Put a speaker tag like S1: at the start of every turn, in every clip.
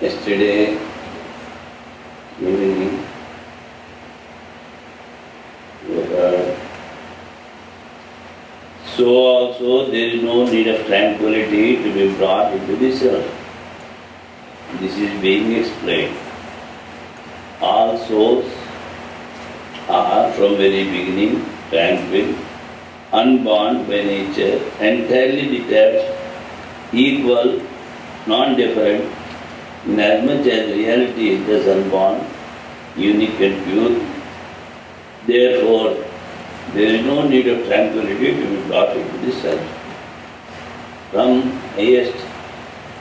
S1: Yesterday evening, we heard. So also there is no need of tranquility to be brought into this earth. This is being explained. All souls are from very beginning tranquil, unbound by nature, entirely detached, equal, non-different, inasmuch as reality is thus unbound, unique and pure. Therefore, there is no need of tranquility to be brought into this self. From highest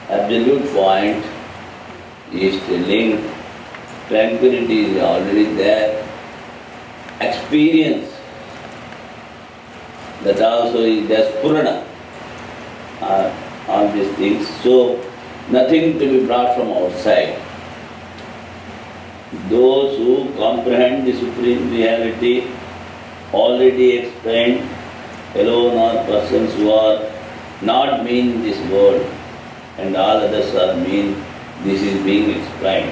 S1: absolute point, he is telling tranquility is already there. Experience, that also is there's Purana, all these things. So, nothing to be brought from outside. Those who comprehend the Supreme Reality already explained, alone are persons who are not mean in this world and all others are mean, this is being explained.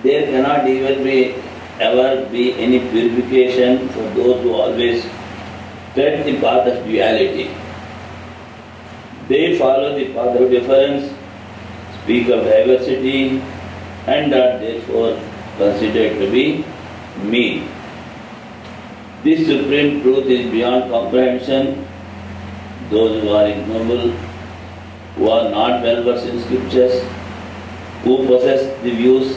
S1: There cannot even ever be any purification for those who always tread the path of duality. They follow the path of difference, speak of diversity, and are therefore considered to be mean. This supreme truth is beyond comprehension. Those who are ignoble, who are not well versed in scriptures, who possess the views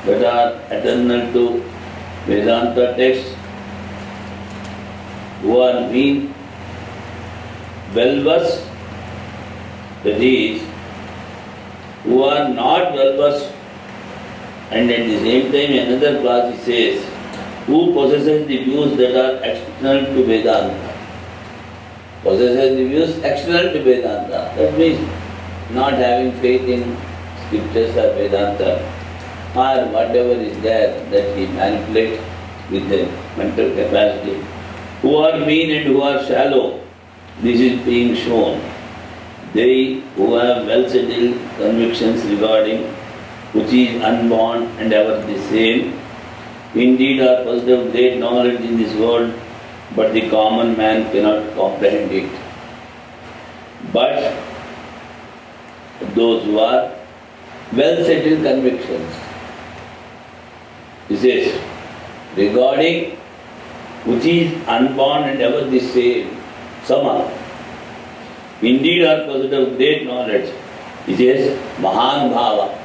S1: that are eternal to Vedanta texts, who are mean, well versed, that is, who are not well versed, and at the same time another class he says, who possesses the views that are external to Vedanta. Possesses the views external to Vedanta. That means not having faith in scriptures or Vedanta or whatever is there that he manipulates with the mental capacity. Who are mean and who are shallow, this is being shown. They who have well settled convictions regarding which is unborn and ever the same, indeed are possessed of great knowledge in this world, but the common man cannot comprehend it. But those who are well settled convictions, he says, regarding which is unborn and ever the same, Sama, indeed are possessed of great knowledge. He says, Mahan Bhava.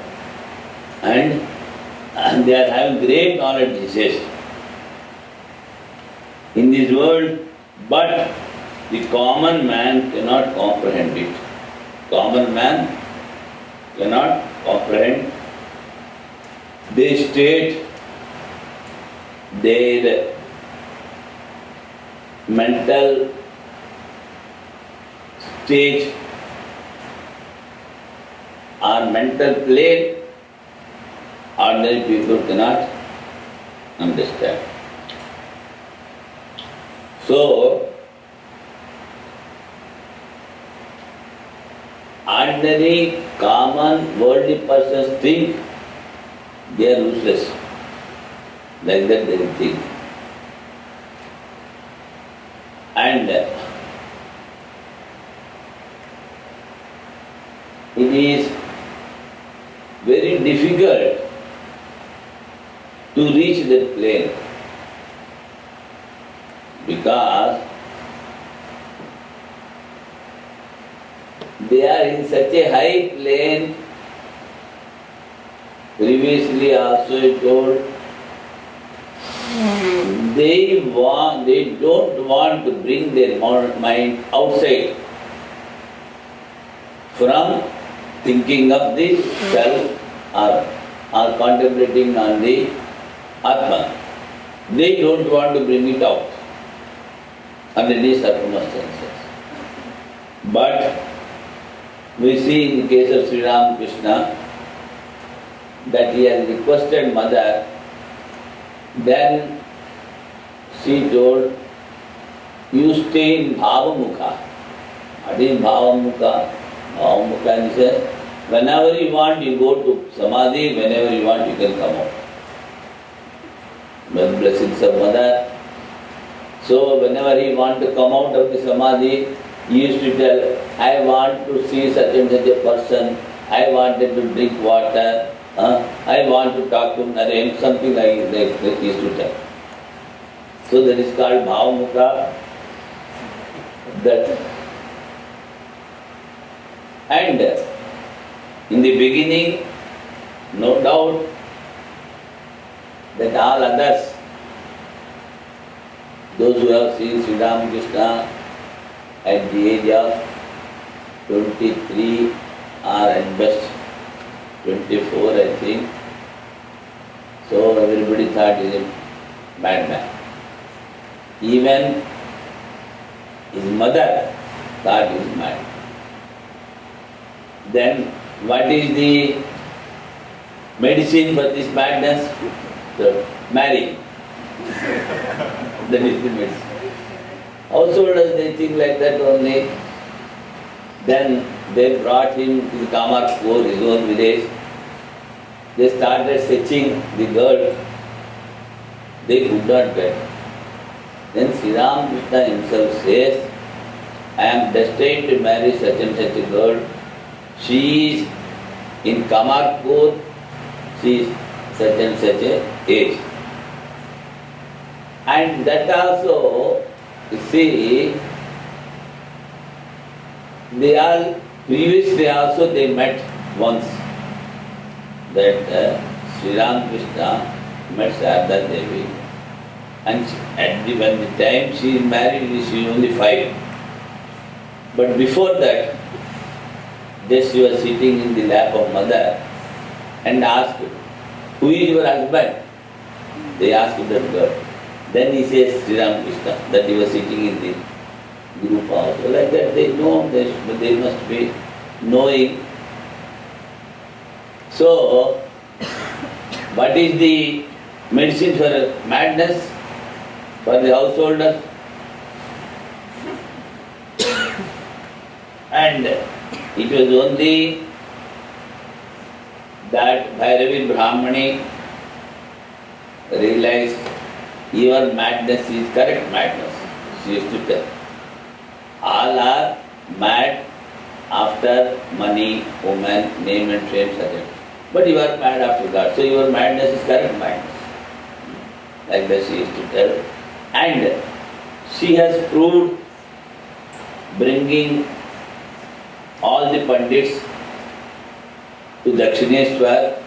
S1: And they are having great knowledge, he says, in this world, but the common man cannot comprehend it. Common man cannot comprehend. They state their mental stage or mental plane, ordinary people cannot understand. So, ordinary, common, worldly persons think they are useless. Like that they think. And it is very difficult to reach that plane because they are in such a high plane. Previously also I told, they don't want to bring their mind outside from thinking of the self or contemplating on the Atma. They don't want to bring it out under these circumstances. But we see in the case of Sri Ramakrishna that he has requested mother, then she told, you stay in Bhavamukha. What is Bhavamukha? Bhavamukha is Whenever you want, you go to Samadhi, whenever you want, you can come out. With blessings of Mother. So whenever he want to come out of the Samadhi, he used to tell, I want to see such and such a person, I wanted to drink water, I want to talk to Naren, something like he used to tell. So that is called Bhavamukha. That. And in the beginning, no doubt that all others, those who have seen Sri Ramakrishna at the age of 23 or at best 24, I think, so everybody thought he is a madman. Even his mother thought he is mad. Then what is the medicine for this madness? So, marry. That is the medicine. Householders, they think like that only. Then they brought him to the Kamarpur, his own village. They started searching the girl. They could not get. Then Sri Ramakrishna himself says, I am destined to marry such and such a girl. She is in Kamarpur, she is such and such a age. And that also, you see, they all, previously also they met once. That Sri Ramakrishna met Sarada Devi. And when the time she is married, she is only 5. But before that, just she was sitting in the lap of Mother and asked, who is your husband? They asked that girl. Then he says Sri Ramakrishna, that he was sitting in the group also. Like that they know, they must be knowing. So, what is the medicine for madness for the householders? And it was only that Bhairavi Brahmani realized your madness is correct madness. She used to tell. All are mad after money, woman, name and fame, such a. But you are mad after God. So your madness is correct madness. Like that she used to tell. And she has proved bringing all the Pandits to Dakshineshwar.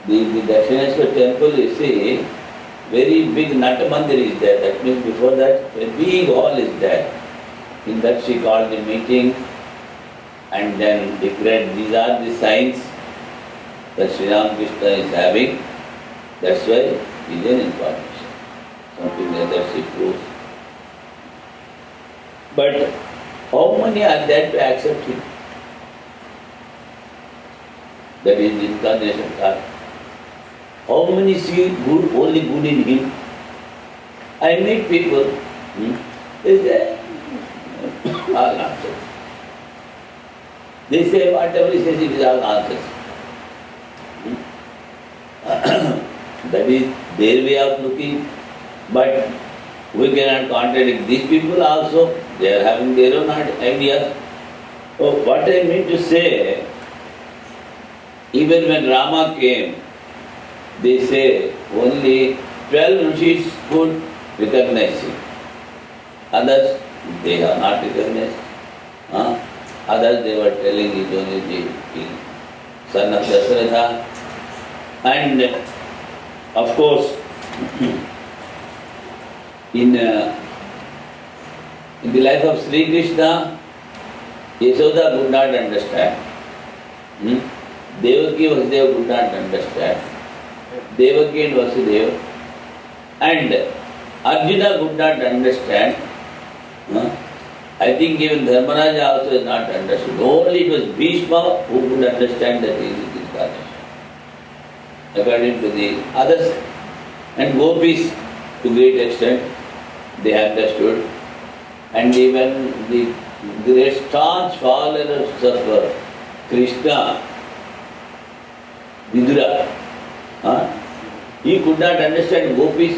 S1: The Dakshineshwar temple, you see, very big Nat Mandir is there. That means before that, a big hall is there. In that she called the meeting and then declared these are the signs that Sri Ramakrishna is having. That's why he is an incarnation. Something like that she proves. But how many are there to accept him? That is the incarnation card. How many see good, only good in him? I meet people, they say, all nonsense. They say whatever he says, it is all nonsense. That is their way of looking. But we cannot contradict these people also. They are having their own ideas. So what I mean to say, even when Rama came, they say only 12 rishis could recognize him. Others, they have not recognized. Others, they were telling he is only the king, son of Dasharatha. And of course, in the life of Sri Krishna, Yashoda could not understand. Devaki Vasudeva could not understand. Devaki and Vasudeva. And Arjuna could not understand. I think even Dharmaraja also has not understood. Only it was Bhishma who could understand that he is incarnation. According to the others. And gopis, to great extent, they understood. And even the great staunch followers of Krishna, Vidura, he could not understand gopis.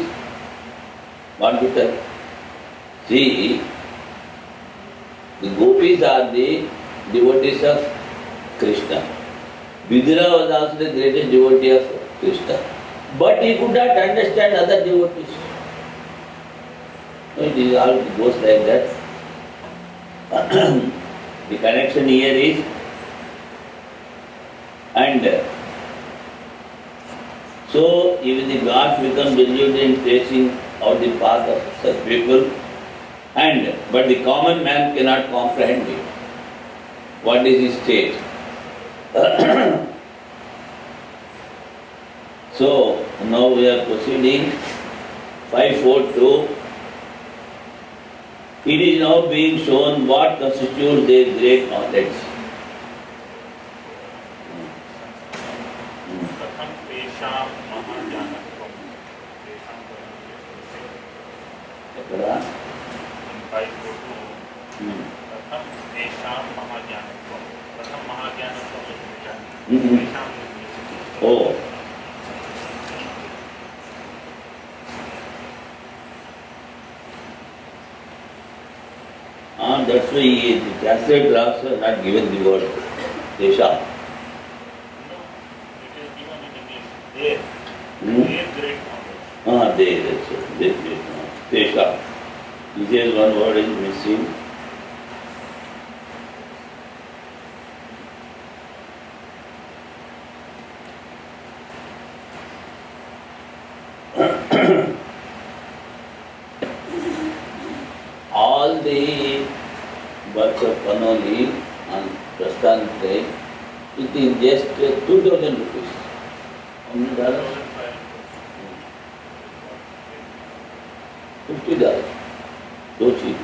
S1: What to tell? See, the gopis are the devotees of Krishna. Vidura was also the greatest devotee of Krishna. But he could not understand other devotees. So it is all goes like that. The connection here is, and so even the gods become diligent in tracing out the path of such people, but the common man cannot comprehend it. What is his state? So now we are proceeding 542. It is now being shown what constitutes their great knowledge. Oh. That's why the translator also not given the word Tesha.
S2: No, it is given in English. Their great knowledge.
S1: That's it. Their great knowledge. Tesha. He says one word is missing. All the works of Panoli and Prasthantre, it is just 2,000 rupees. How many dollars? $50. So cheap.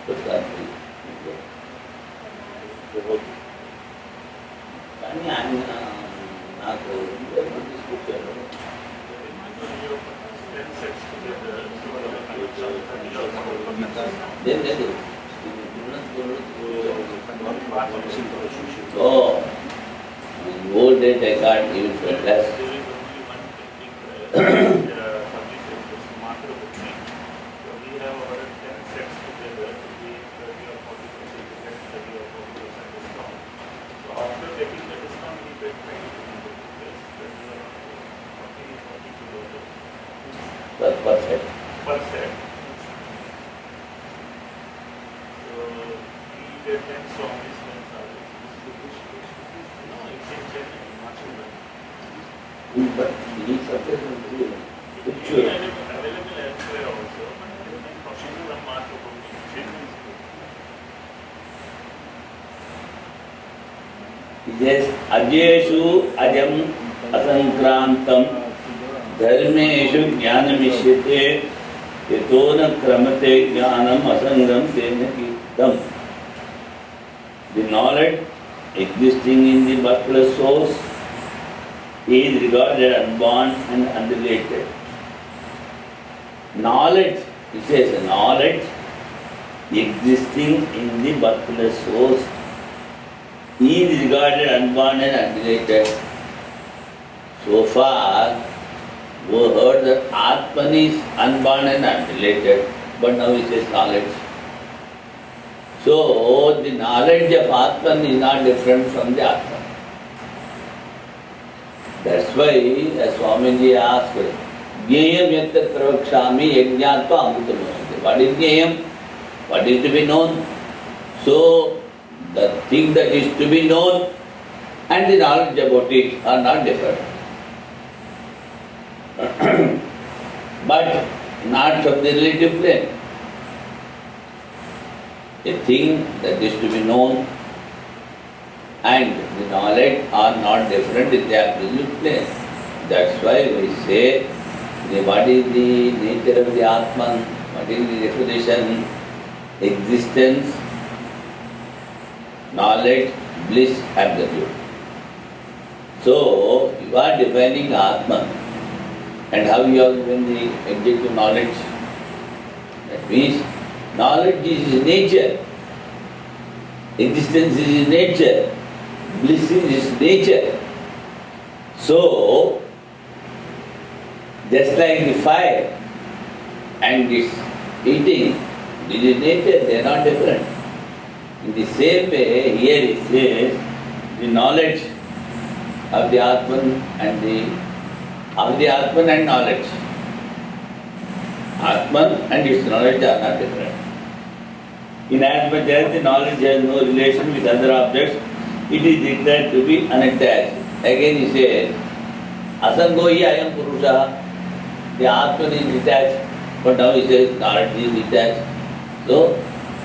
S1: Prasthantre. Can I am not this picture. Then oh, in old days I can't even for less. That's perfect.
S2: Perfect. So, he attends Swami's service. No, it's in Chennai, Machu
S1: But he is successful.
S2: It's
S1: Sure.
S2: available elsewhere also, but it is possible on Machu
S1: He says, Ajeshu ajam asankrantam dharmeshu jnanamishyate yatona kramate jnanam asangam tena kirtam. The knowledge existing in the birthless source is regarded unborn and unrelated. Knowledge, he says, knowledge existing in the birthless source is regarded unborn and unrelated. So far, we heard that Atman is unborn and unrelated, but now he says knowledge. So, the knowledge of Atman is not different from the Atman. That's why, as Swamiji asked, Jnayam yattat pravakshami yajñātva amrutamosate. What is Jnayam? What is to be known? So, the thing that is to be known and the knowledge about it are not different. But not from the relative plane. A thing that is to be known and the knowledge are not different in the absolute plane. That's why we say, what is the nature of the Atman? What is the definition? Existence, knowledge, bliss, absolute. So, you are defining Atman. And how you have given the adjective knowledge? That means, knowledge is his nature. Existence is his nature. Bliss is its nature. So, just like the fire and its eating, it is nature, they are not different. In the same way, here it says, the knowledge of the Atman and knowledge. Atman and its knowledge are not different. Inasmuch as the knowledge has no relation with other objects, it is declared to be unattached. Again he says, Asango hi ayam purusha, the Atman is detached, but now he says knowledge is detached. So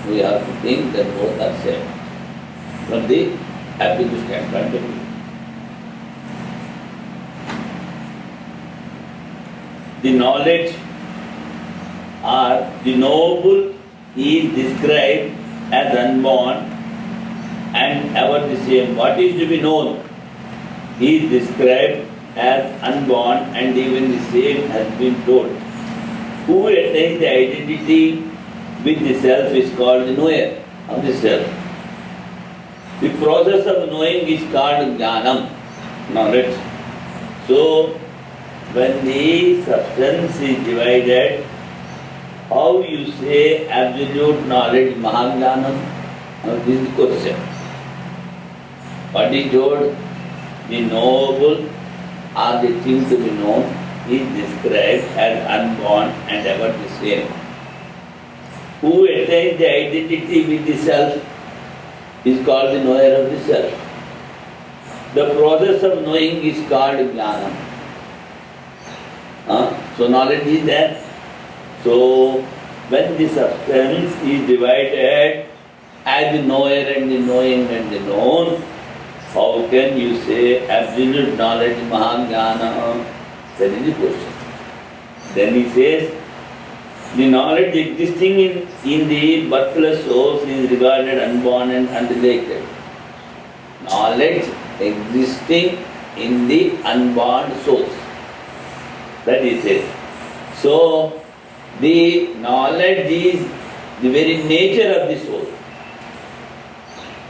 S1: we have to think that both are same from the absolute standpoint of view. The knowledge or the noble is described as unborn and ever the same. What is to be known is described as unborn and even the same has been told. Who attains the identity with the self is called the knower of the self. The process of knowing is called jnanam, knowledge. So, when the substance is divided, how you say absolute knowledge, Mahajnanam? Now this is the question. What is told? The noble or the thing to be known is described as unborn and ever the same. Who attains the identity with the self is called the knower of the self. The process of knowing is called jnana. So knowledge is there. So when the substance is divided as the knower and the knowing and the known, how can you say absolute knowledge, Mahajnana? That is the question. Then he says, the knowledge existing in the birthless source is regarded unborn and unrelated. Knowledge existing in the unborn source. That he says. So, the knowledge is the very nature of the soul.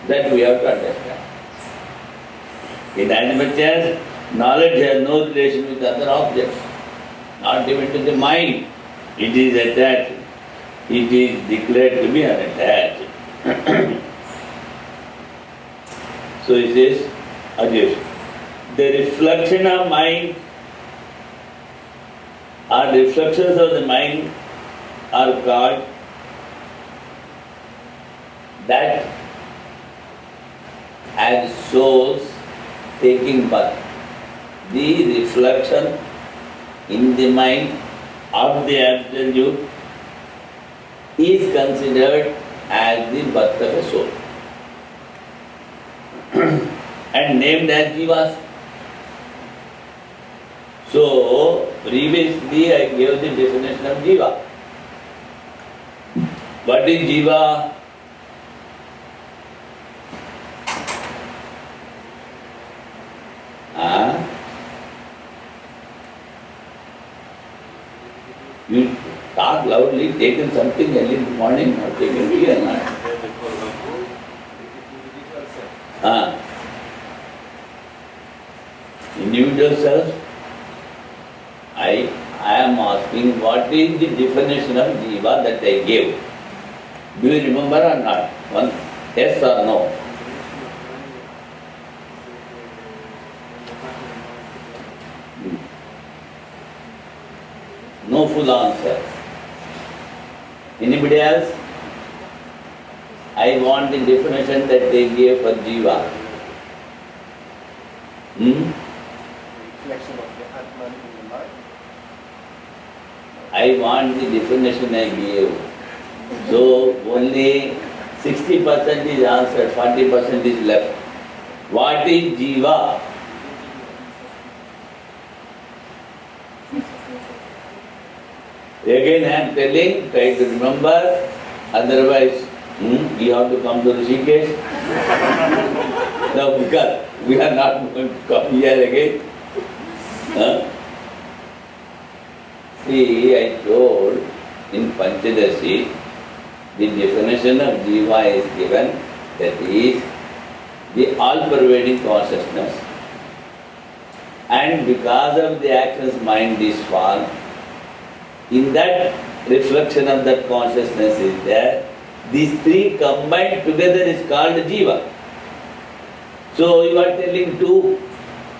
S1: That we have to understand. In as much as knowledge has no relation with other objects, not even to the mind, it is attached. It is declared to be unattached. So it says, Ajay, the reflection of mind or reflections of the mind are called that as souls taking birth. The reflection in the mind of the Absolute is considered as the birth of a soul and named as Jivas. So, previously I gave the definition of Jiva. What is Jiva? You talk loudly, taken something early in the morning or taken tea or not? Individual self. I am asking what is the definition of Jiva that I gave. Do you remember or not? One, yes or no? No full answer. Anybody else? I want the definition that they gave for Jiva.
S3: Reflection of the Atman in the mind.
S1: I want the definition I gave. So only 60% is answered, 40% is left. What is Jiva? Again I am telling, try to remember, otherwise you have to come to Rishikesh. No, because we are not going to come here again. See, I told in Panchadasi, the definition of Jiva is given, that is the all-pervading consciousness, and because of the actions mind is formed, in that reflection of that consciousness is there, these three combined together is called Jiva. So you are telling two,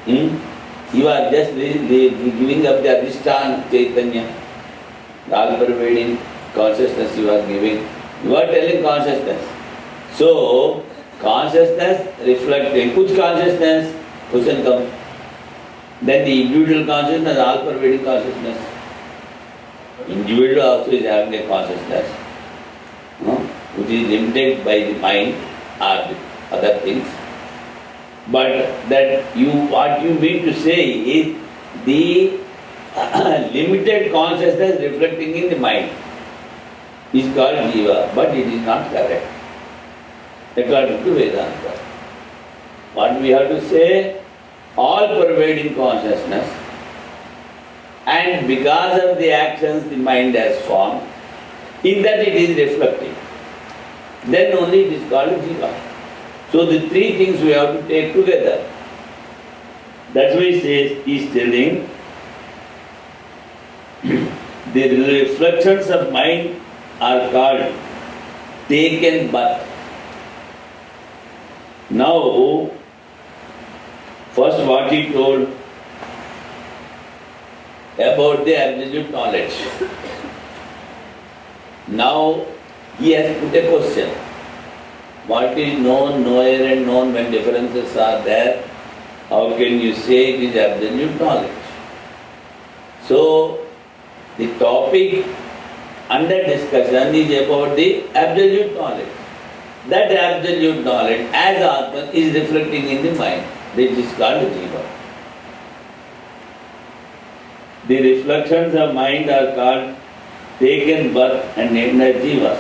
S1: you are just giving up the Adhisthana Chaitanya, the all-pervading consciousness you are giving. You are telling consciousness. So, consciousness reflecting, which consciousness? Question comes. Then the individual consciousness, all-pervading consciousness. Individual also is having a consciousness, which is limited by the mind or the other things. But that what you mean to say is the limited consciousness reflecting in the mind is called Jiva, but it is not correct according to Vedanta. What we have to say, all-pervading consciousness, and because of the actions the mind has formed, in that it is reflecting. Then only it is called Jiva. So the three things we have to take together. That's why he is telling the reflections of mind are called taken birth. Now, first what he told about the absolute knowledge. Now he has put a question. What is known, knower and known, when differences are there, how can you say it is absolute knowledge? So, the topic under discussion is about the absolute knowledge. That absolute knowledge as Atman is reflecting in the mind. This is called Jiva. The reflections of mind are called taken birth and named as Jivas.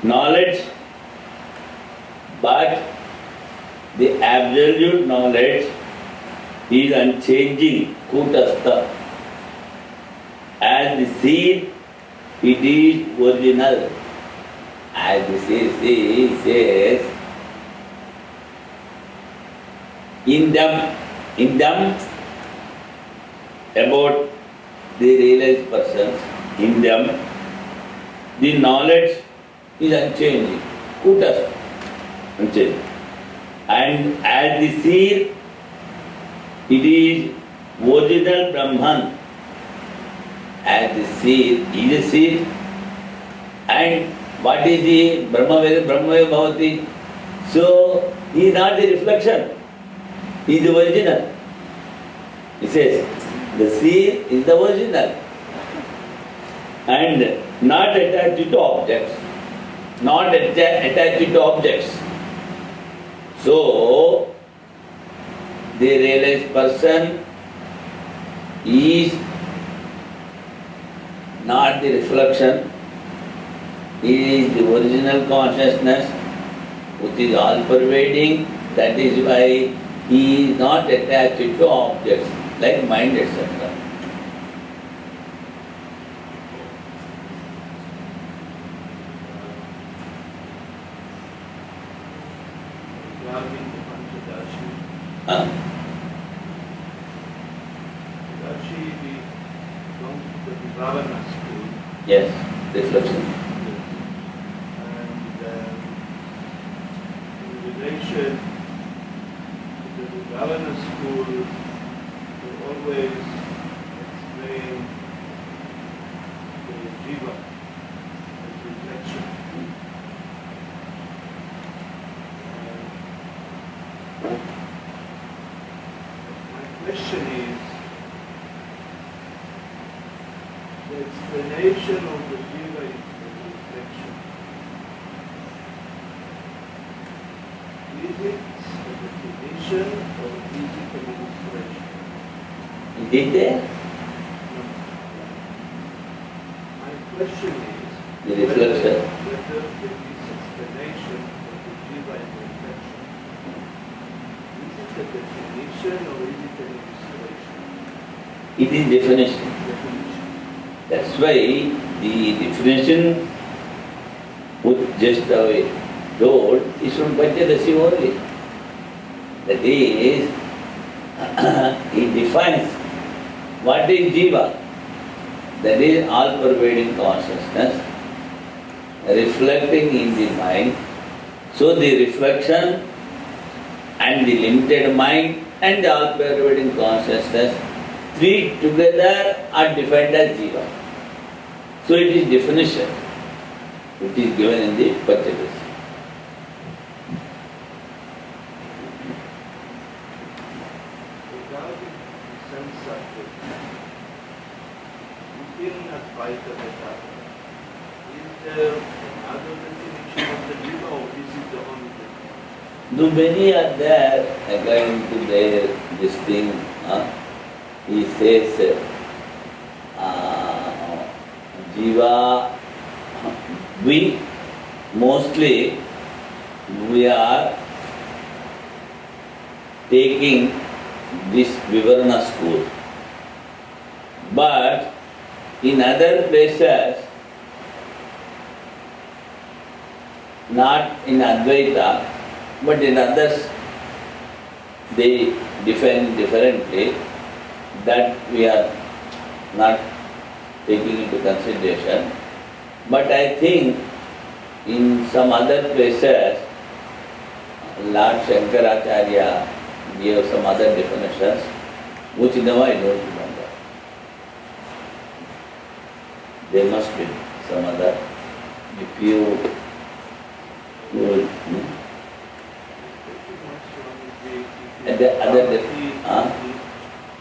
S1: Knowledge, but the absolute knowledge is unchanging, kutastha. As the seed, it is original. As the seed says, in them about the realized persons, in them the knowledge is unchanging, kutas, unchanging. And as the seed, it is original Brahman. As the seed is a seed, and what is the Brahmaveda Bhavati? So, he is not the reflection, he is the original. He says, the seed is the original and not attached to objects. Not attached to objects. So, the realized person is not the reflection, he is the original consciousness which is all-pervading. That is why he is not attached to objects like mind, etc. Yes, reflection.
S3: And in relation to the Ravana school, we always explain the Jiva as reflection. My question is, the explanation of the Jiva is the reflection. Is it a definition or is it an illustration?
S1: Did they?
S3: No. My question is,
S1: The reflection.
S3: whether this explanation of the Jiva and reflection, is it a definition or is it an illustration?
S1: It is definition.
S3: Definition.
S1: That's why the definition would just away. told is from Panchadasi only. That is, he defines what is Jiva. That is all-pervading consciousness reflecting in the mind. So the reflection and the limited mind and the all-pervading consciousness, three together are defined as Jiva. So it is definition. It is given in the Panchadasi.
S3: Regarding the sense subject, within Advaita Vedanta, is there another definition of the Jiva or this is the only definition?
S1: Though many are there, according to their this thing, he says, Jiva, we mostly are taking this Vivarana school. But in other places, not in Advaita, but in others, they define differently, that we are not taking into consideration. But I think in some other places, Lord Shankaracharya gave some other definitions, which now I don't remember. There must be some other. If you and the other,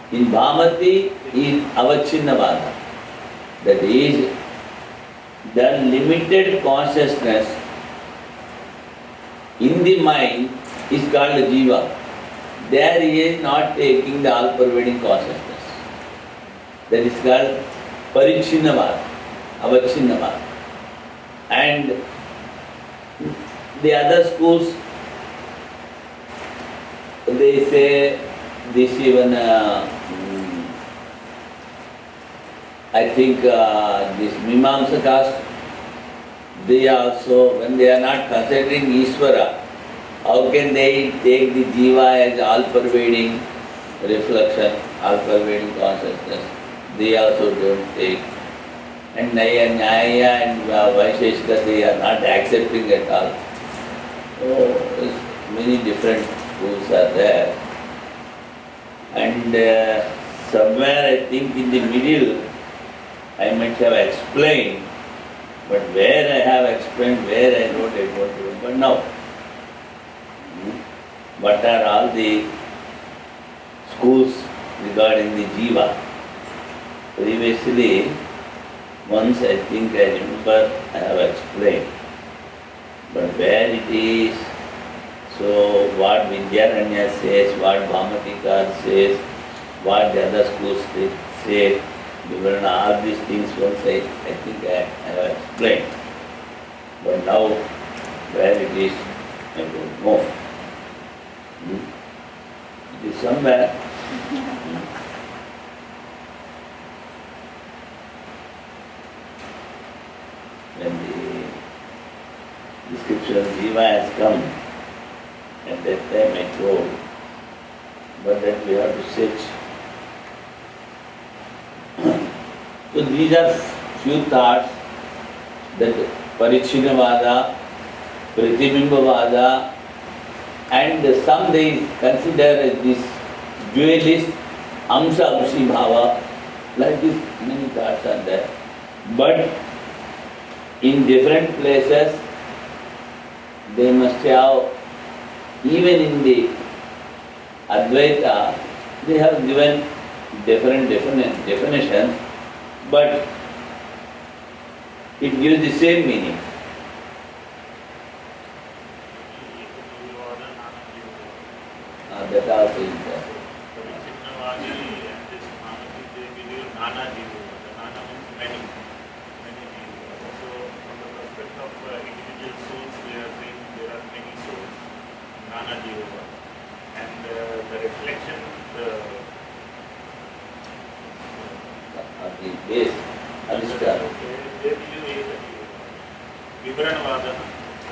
S1: in Bhamati is Avachinnavada. That is, the limited consciousness in the mind is called Jiva. There he is not taking the all-pervading consciousness. That is called Parichinnavada, Avachinnavada. And the other schools, they say this even, I think this Mimamsakas, they also, when they are not considering Ishvara, how can they take the Jiva as all-pervading reflection, all-pervading consciousness? They also don't take. And Nyaya and Vaisheshika, they are not accepting at all. So, many different schools are there. And somewhere I think in the middle, I might have explained, but where I have explained, where I wrote, I don't remember now. What are all the schools regarding the Jiva? Previously, once I think I remember I have explained, but where it is, so what Vidyaranya says, what Bhamatikar says, what the other schools say, all these things once I think I have explained. But now, where it is, I don't know. It is somewhere. When the description of Jiva has come, at that time I told, but that we have to search. So these are few thoughts that Parichinnavada, Pratibimbavada, and some they consider as this dualist Amsa-Amsi Bhava, like this many thoughts are there. But in different places, they must have, even in the Advaita, they have given different definitions, but it gives the same meaning. That also is there.
S2: Parichinnavadi and this Bhamati, they believe Nana Jiva. Nana means many, many Jiva. So from the perspective of individual souls, they are saying there are many souls, Nana Jiva. And the reflection, the
S1: base, Adhishthana.
S2: they believe Vivaranavada.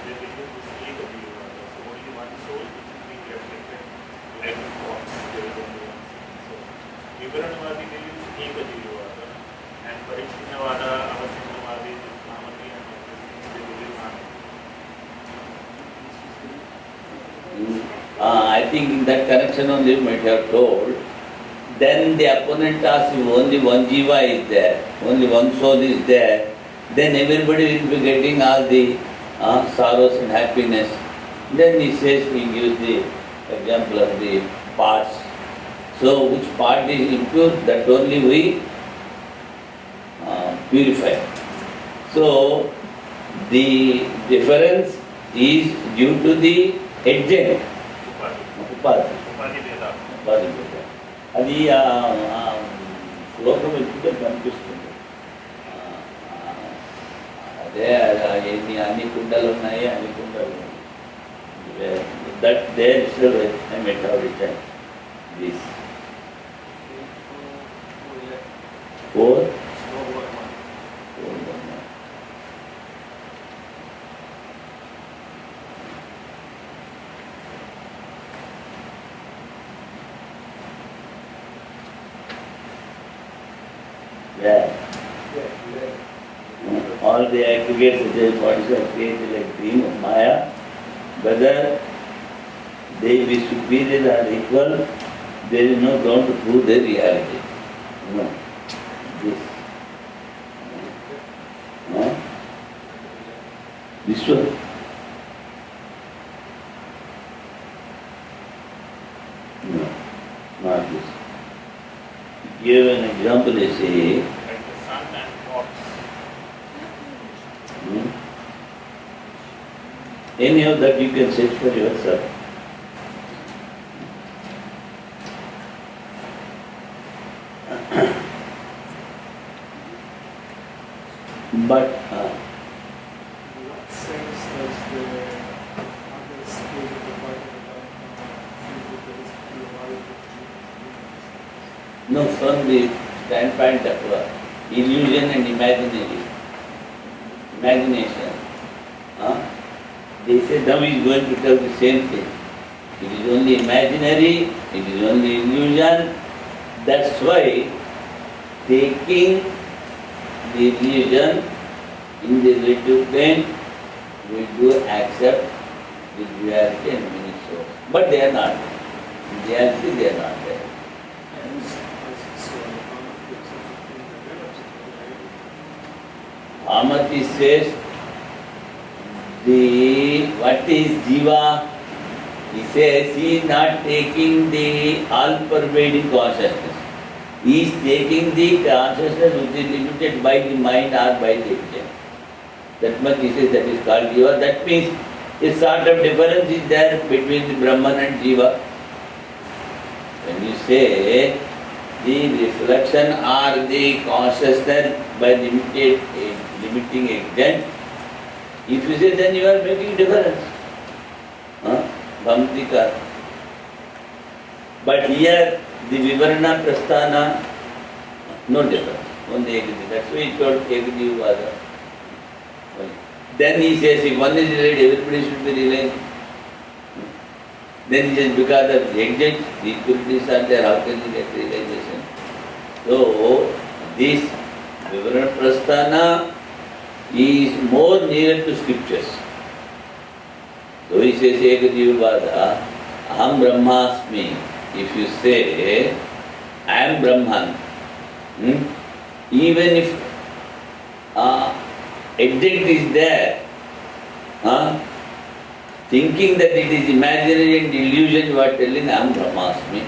S2: they believe this Eka Jiva. So only one soul which is being reflected like thoughts. There is only one soul. So Vivaranavadi believes Eka Jiva. And Parikshinavada, Avasinnavadi, Namati and all these things, they believe Nana.
S1: I think in that connection only you might have told. Then the opponent asks if only one jiva is there, only one soul is there, then everybody will be getting all the sorrows and happiness. Then he says, he gives the example of the parts. So which part is impure, that only we purify. So the difference is due to the agent. Upadi.
S2: Upadi Veda.
S1: Upadi Veda. అది శ్లోకం ఎప్పుడే కనిపిస్తుంది. అదే ఎన్ని అన్ని కుండలు ఉన్నాయి, అన్ని కుండలు that there I met how return this four all the aggregates such as bodies are created like dream of Maya, whether they be superior or equal, there is no ground to prove their reality. No. This. No? This one. No, not this. Give an example, they say.
S2: Like the sun and rocks.
S1: Any of that you can search for yourself. But
S4: In what sense does the understood of the Bible feel that there is plurality of Jesus?
S1: no, from the standpoint of illusion and imagination, they say now is going to tell the same thing. It is only imaginary, it is only illusion. That's why taking the illusion in the relative plane, we do accept the duality and many souls. But they are not there. In reality, they are not there. Amati says, what is jiva? He says he is not taking the all-pervading consciousness. He is taking the consciousness which is limited by the mind or by the agent. That much he says that is called jiva. That means a sort of difference is there between the Brahman and jiva. When you say the reflection or the consciousness by limiting agent, if you say then you are making difference. Bhamtika. But here the Vivarana Prasthana, no difference. Only Ekadi. That's why he told Ekadi Vada. Then he says if one is related, everybody should be related. Then he says because of the agent, the equalities are there, how can you get realization? So this Vivarana Prasthana is more near to scriptures. So he says Ekadi Vada, Aham Brahmasmi. If you say, I am Brahman, even if agent is there, thinking that it is imaginary and illusion, you are telling I am Brahmasmi.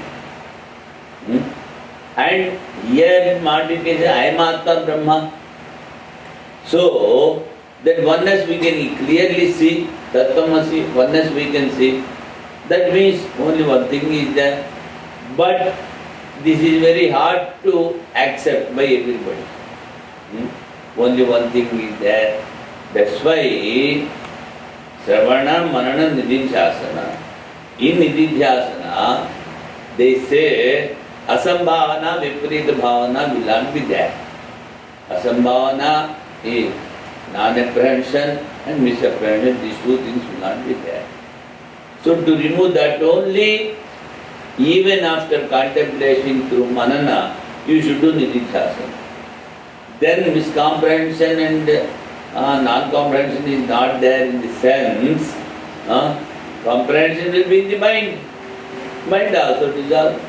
S1: And here in modification, I am Atma Brahma. So, that oneness we can clearly see, Tattvamasi, oneness we can see. That means only one thing is there. But this is very hard to accept by everybody. Only one thing is there. That's why Sravana, Manana, Nididhyasana. In Nididhyasana, they say Asambhavana, Viparita Bhavana will not be there. Asambhavana is non-apprehension, and misapprehension, these two things will not be there. So to remove that only, even after contemplation through manana, you should do nididhyasana. Then miscomprehension and non-comprehension is not there in the sense. Comprehension will be in the mind. Mind also dissolved.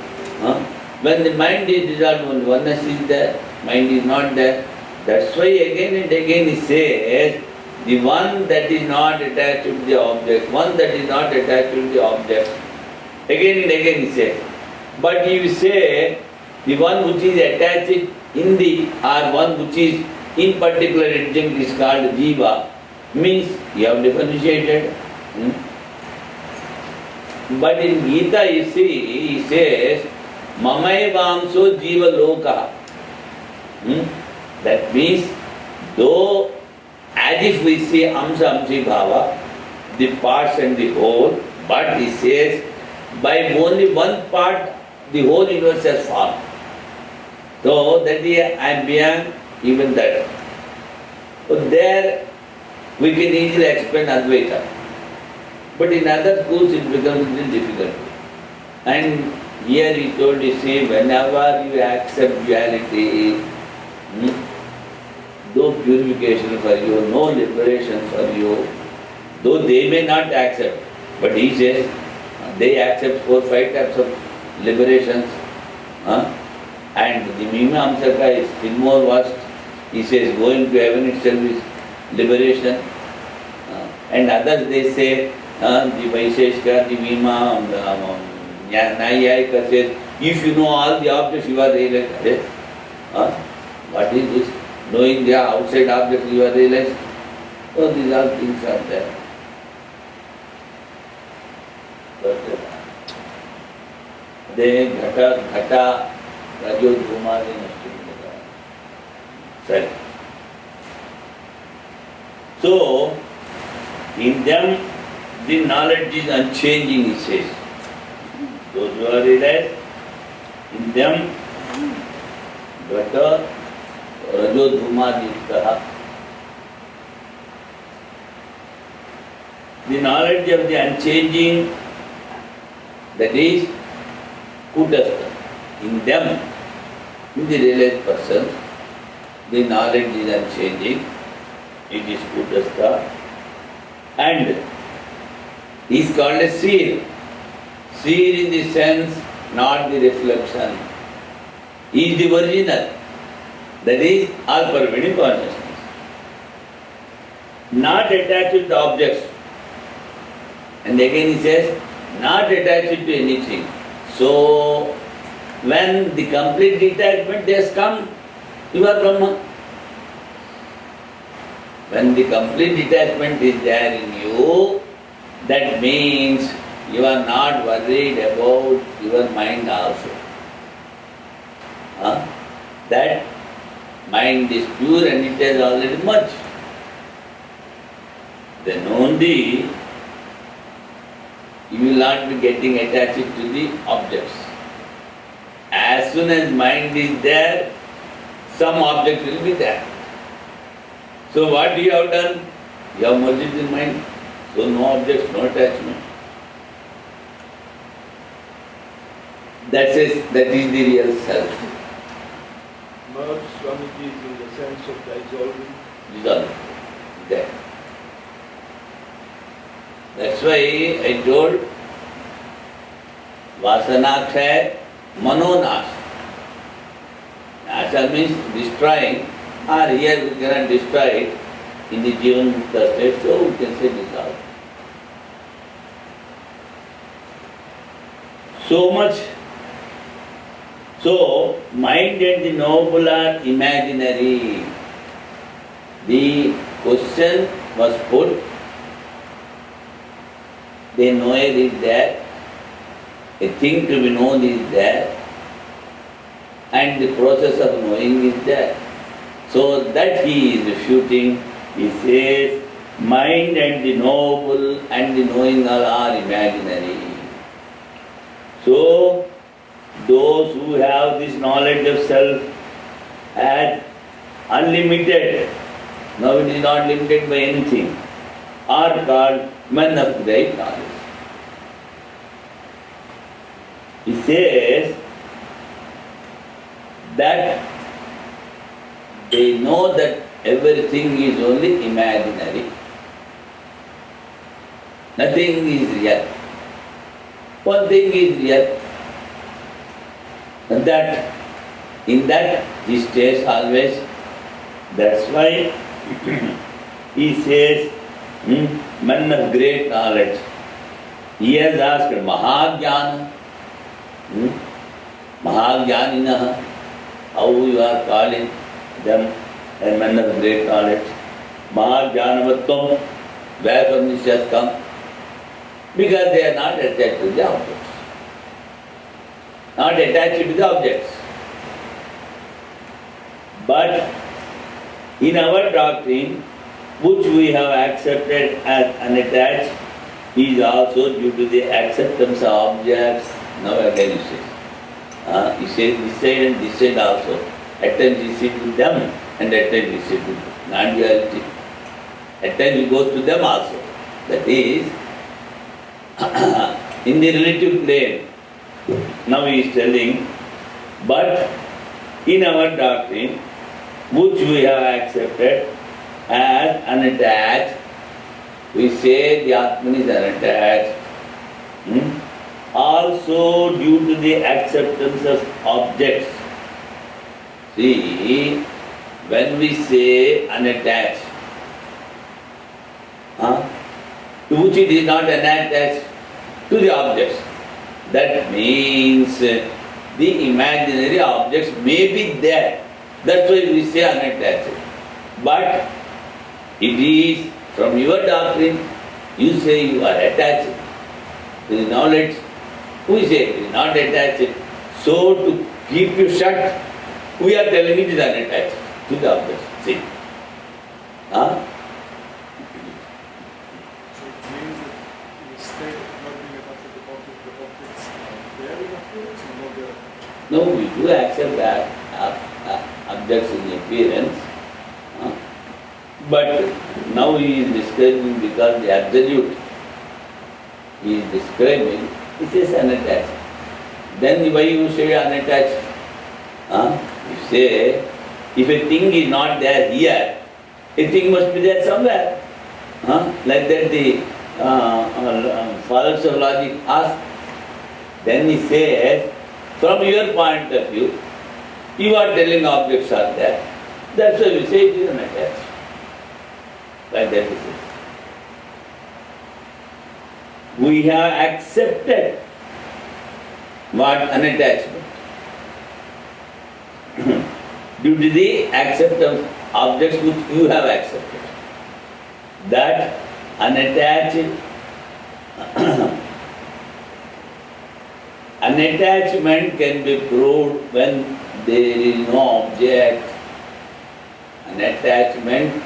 S1: When the mind is dissolved, only oneness is there, mind is not there. That's why again and again he says, the one that is not attached to the object, one that is not attached to the object. Again and again he says. But if you say, the one which is attached in the, or one which is in particular adjunct is called jiva, means you have differentiated. But in Gita you see, he says, Mamaevamso jiva loka. That means, though as if we see amsa amsi bhava, the parts and the whole, but he says, by only one part, the whole universe has formed. So that I am beyond even that. So there we can easily explain Advaita. But in other schools it becomes a little difficult. And here he told, you see, whenever you accept duality, no purification for you, no liberation for you, though they may not accept, but he says they accept 4-5 types of liberations. And the Mimamsaka is still more vast. He says going to heaven itself is liberation. And others they say, the Vaisheshika, the Mima, Nayayika says, if you know all the objects you are realized. What is this? Knowing the outside objects you are realized. So these all things are there. But they ghata, rajo, dhuma, they so, in them, the knowledge is unchanging, he says. Those who are realized, in them, ghata, rajo, dhuma, the knowledge of the unchanging, that is kutastha. In them, in the realized persons, the knowledge is unchanging, it is kutastha, and is called a seer. Seer in the sense, not the reflection. He is the original, that is all-pervading consciousness. Not attached to the objects. And again he says, not attached to anything. So, when the complete detachment has come, you are Brahma. When the complete detachment is there in you, that means you are not worried about your mind also. That mind is pure and it has already merged. Then only you will not be getting attached to the objects. As soon as mind is there, some object will be there. So what you have done? You have merged in mind. So no objects, no attachment. That is the real self.
S3: Merge, Swamiji, is in the sense of dissolving.
S1: Dissolving. There. That's why I told Vasanakshay Manonash. Nasa means destroying, or here we cannot destroy it in the Jivan Mukta state, so we can say dissolve. So much. So, mind and the noble are imaginary. The question was put, the knower is there, a thing to be known is there, and the process of knowing is there. So that he is refuting. He says, mind and the noble and the knowing are imaginary. So, those who have this knowledge of self as unlimited, now it is not limited by anything. are called men of great knowledge. He says that they know that everything is only imaginary. Nothing is real. One thing is real. And that in that he stays always. That's why he says, men of great knowledge. He has asked Mahajnana, Mahajnanina, how you are calling them a men of great knowledge. Mahajnanavatvam, where from this has come? Because they are not attached to the objects. Not attached to the objects. But in our doctrine, which we have accepted as unattached, is also due to the acceptance of objects. Now again you say. You say this side and this side also. At times you sit with them and at times you sit with them. Non-duality. At times you go to them also. That is, in the relative plane, now he is telling, but in our doctrine, which we have accepted as unattached, we say the Atman is unattached. Also due to the acceptance of objects. See, when we say unattached, to which it is not unattached to the objects. That means the imaginary objects may be there. That's why we say unattached. But it is from your doctrine, you say you are attached to the knowledge. We say it is not attached. So to keep you shut, we are telling it is unattached to the objects. See? Huh?
S4: So it means that the state of not being attached to the objects are there in appearance or not there?
S1: No, we do accept that objects in appearance. But now he is describing because the absolute he is describing, he says unattached. Then why you say unattached? You say, if a thing is not there here, a thing must be there somewhere. Like that the fathers of logic ask. Then he says, from your point of view, you are telling objects are there. That's why we say it is unattached. Like that it is. We have accepted what unattachment. Due to the acceptance of objects which you have accepted. That unattached unattachment can be proved when there is no object. Unattachment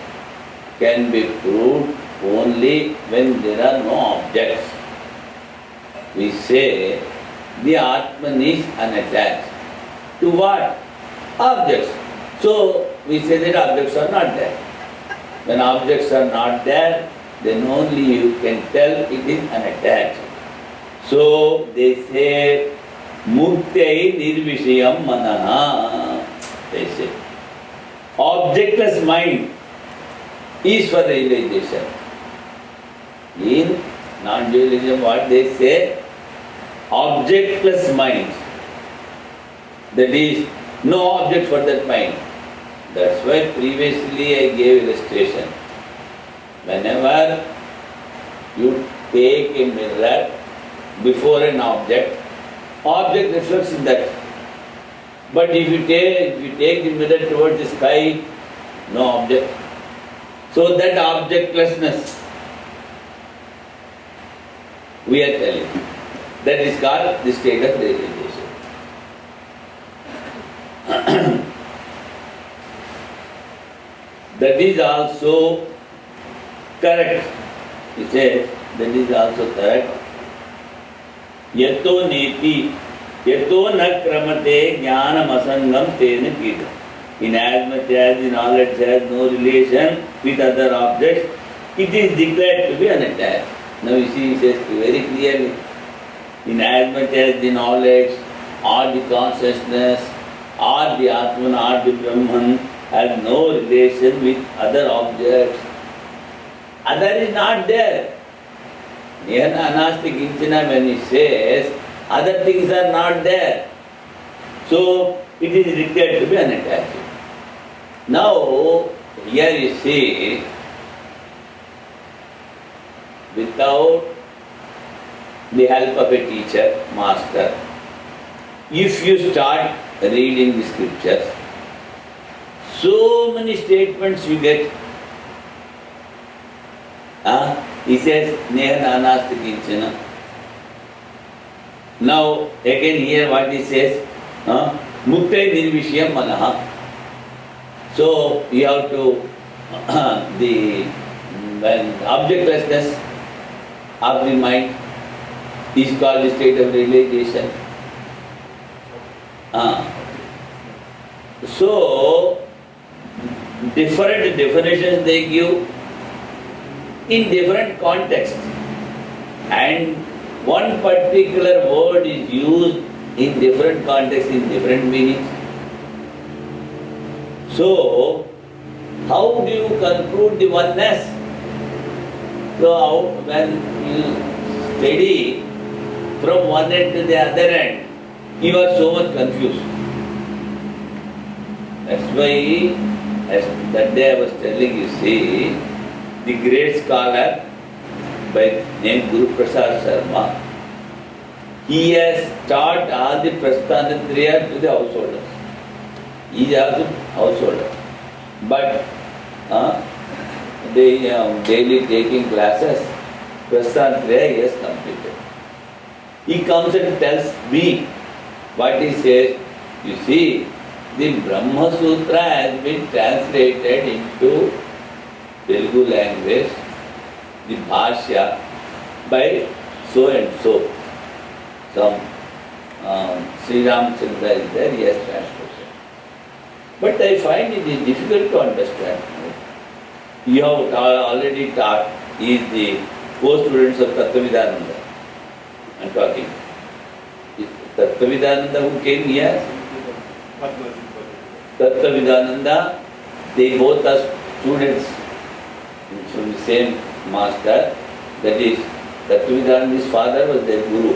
S1: can be proved only when there are no objects. We say the Atman is unattached. To what? Objects. So we say that objects are not there. When objects are not there, then only you can tell it is unattached. So they say, Muktai nirvishayam manaha. They say, objectless mind is for realization. In non-dualism, what they say? Objectless mind. That is, no object for that mind. That's why previously I gave illustration. Whenever you take a mirror before an object reflects in that. But if you take the mirror towards the sky, no object. So that objectlessness, we are telling, that is called the state of realization. That is also correct. He says, that is also correct. Yato neti, yato na kramate jnanam asangam tena kita. In as much as the knowledge has no relation with other objects, it is declared to be unattached. Now you see, he says very clearly, in as much as the knowledge or the consciousness or the Atman or the Brahman has no relation with other objects, other is not there. Nihana anasti kinchana, when he says, other things are not there. So it is declared to be unattached. Now, here you see, without the help of a teacher, master, if you start reading the scriptures, so many statements you get. He says, Nehana anasti kinchana. Now, again here what he says, Muktai nirvishayam manaha. So, you have to, the objectlessness of the mind is called the state of realization. So, different definitions they give in different contexts, and one particular word is used in different contexts, in different meanings. So, how do you conclude the oneness? So, when you study from one end to the other end, you are so much confused. That's why, as that day I was telling you, see, the great scholar by name Guru Prasad Sharma, he has taught all the Prasthanatriya to the householders. He is also householder. But they daily taking classes, Prasthanatriya he has completed. He comes and tells me what he says. You see, the Brahma Sutra has been translated into Telugu language, the Bhashya, by so and so. Some Sri Ramchandra is there, he has translated. But I find it is difficult to understand. You have already taught, he is the co-students of Tattvavidananda. I am talking. Tattvavidananda who came here, Tattvavidananda, they both are students from the same master, that is, Tattvavidananda's father was their guru.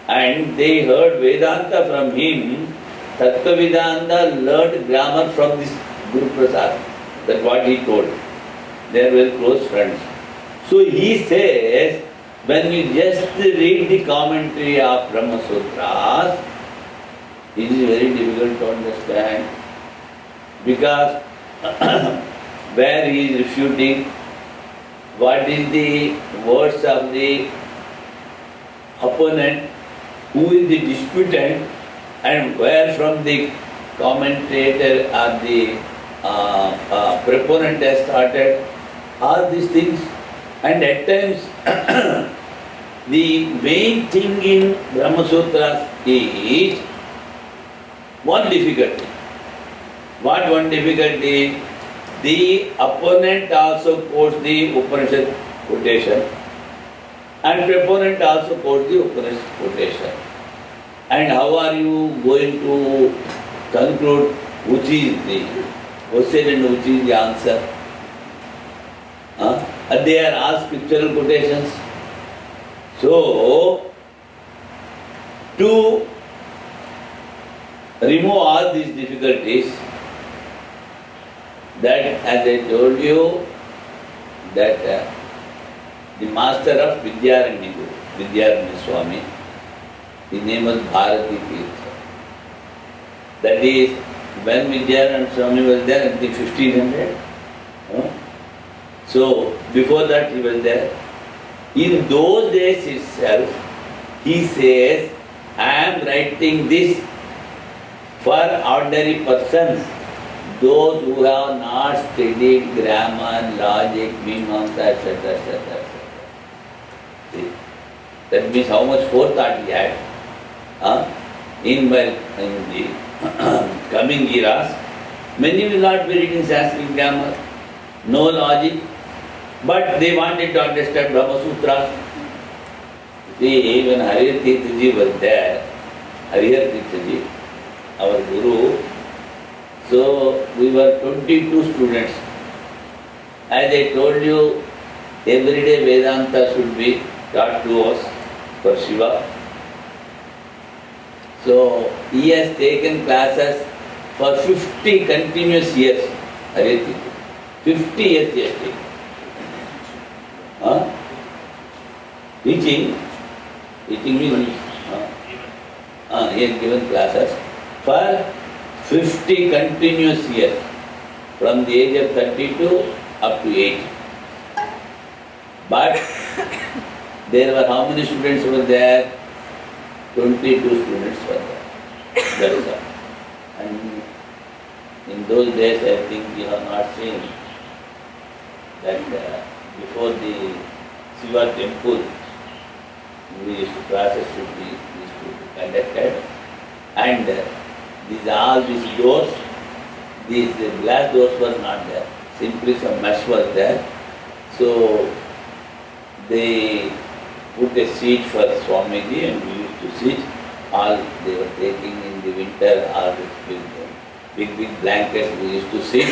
S1: And they heard Vedanta from him. Tattvavidananda learned grammar from this Guru Prasad. That's what he told. They are very close friends. So he says, when you just read the commentary of Brahma Sutras, it is very difficult to understand. Because where he is refuting, what is the words of the opponent, who is the disputant, and where from the commentator or the proponent has started, all these things. And at times, the main thing in Brahma Sutras is one difficulty. What one difficulty? The opponent also quotes the Upanishad quotation, and proponent also quotes the Upanishad quotation. And how are you going to conclude which is the question and which is the answer? And they are all scriptural quotations. So, to remove all these difficulties, that as I told you, that the master of Vidyaranya Guru, Vidyaranya Swami, his name was Bharati Tirtha. That is, when Vidyaranya Swami was there in the 1500, so before that he was there. In those days itself, he says, I am writing this for ordinary persons, those who have not studied grammar, logic, mimamsa, etc., etc., etc. See, that means how much forethought he had. In the coming eras, many will not be reading Sanskrit grammar, no logic, But they wanted to understand Brahma Sutras. See, when Harihar Tirthaji was there, Harihar Tirthaji, our Guru, so we were 22 students. As I told you, every day Vedanta should be taught to us for Shiva. So he has taken classes for 50 continuous years. Harihar Tirthaji. 50 years he has taken. Huh? Teaching means he has given classes for 50 continuous years, from the age of 32 up to 80. But there were how many students were there? 22 students were there. That's all. And in those days, I think you have not seen that before the Shiva temple, classes should be conducted, and all these doors, these glass doors were not there. Simply some mesh was there. So they put a seat for Swamiji, and we used to sit. All they were taking in the winter, all these big blankets we used to sit.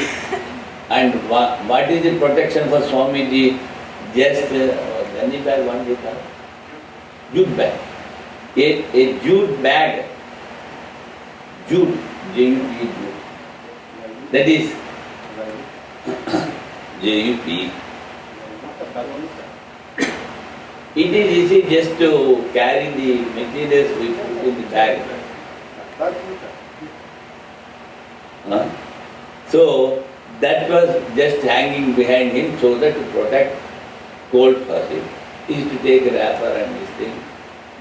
S1: And what is the protection for Swamiji? Just gunny bag, one you have? Jute bag. A jute bag. Jute, J-U-T, jute. That is J-U-T. It is easy just to carry the materials we put in the bag. So that was just hanging behind him so that to protect cold for him. He used to take a wrapper and this thing.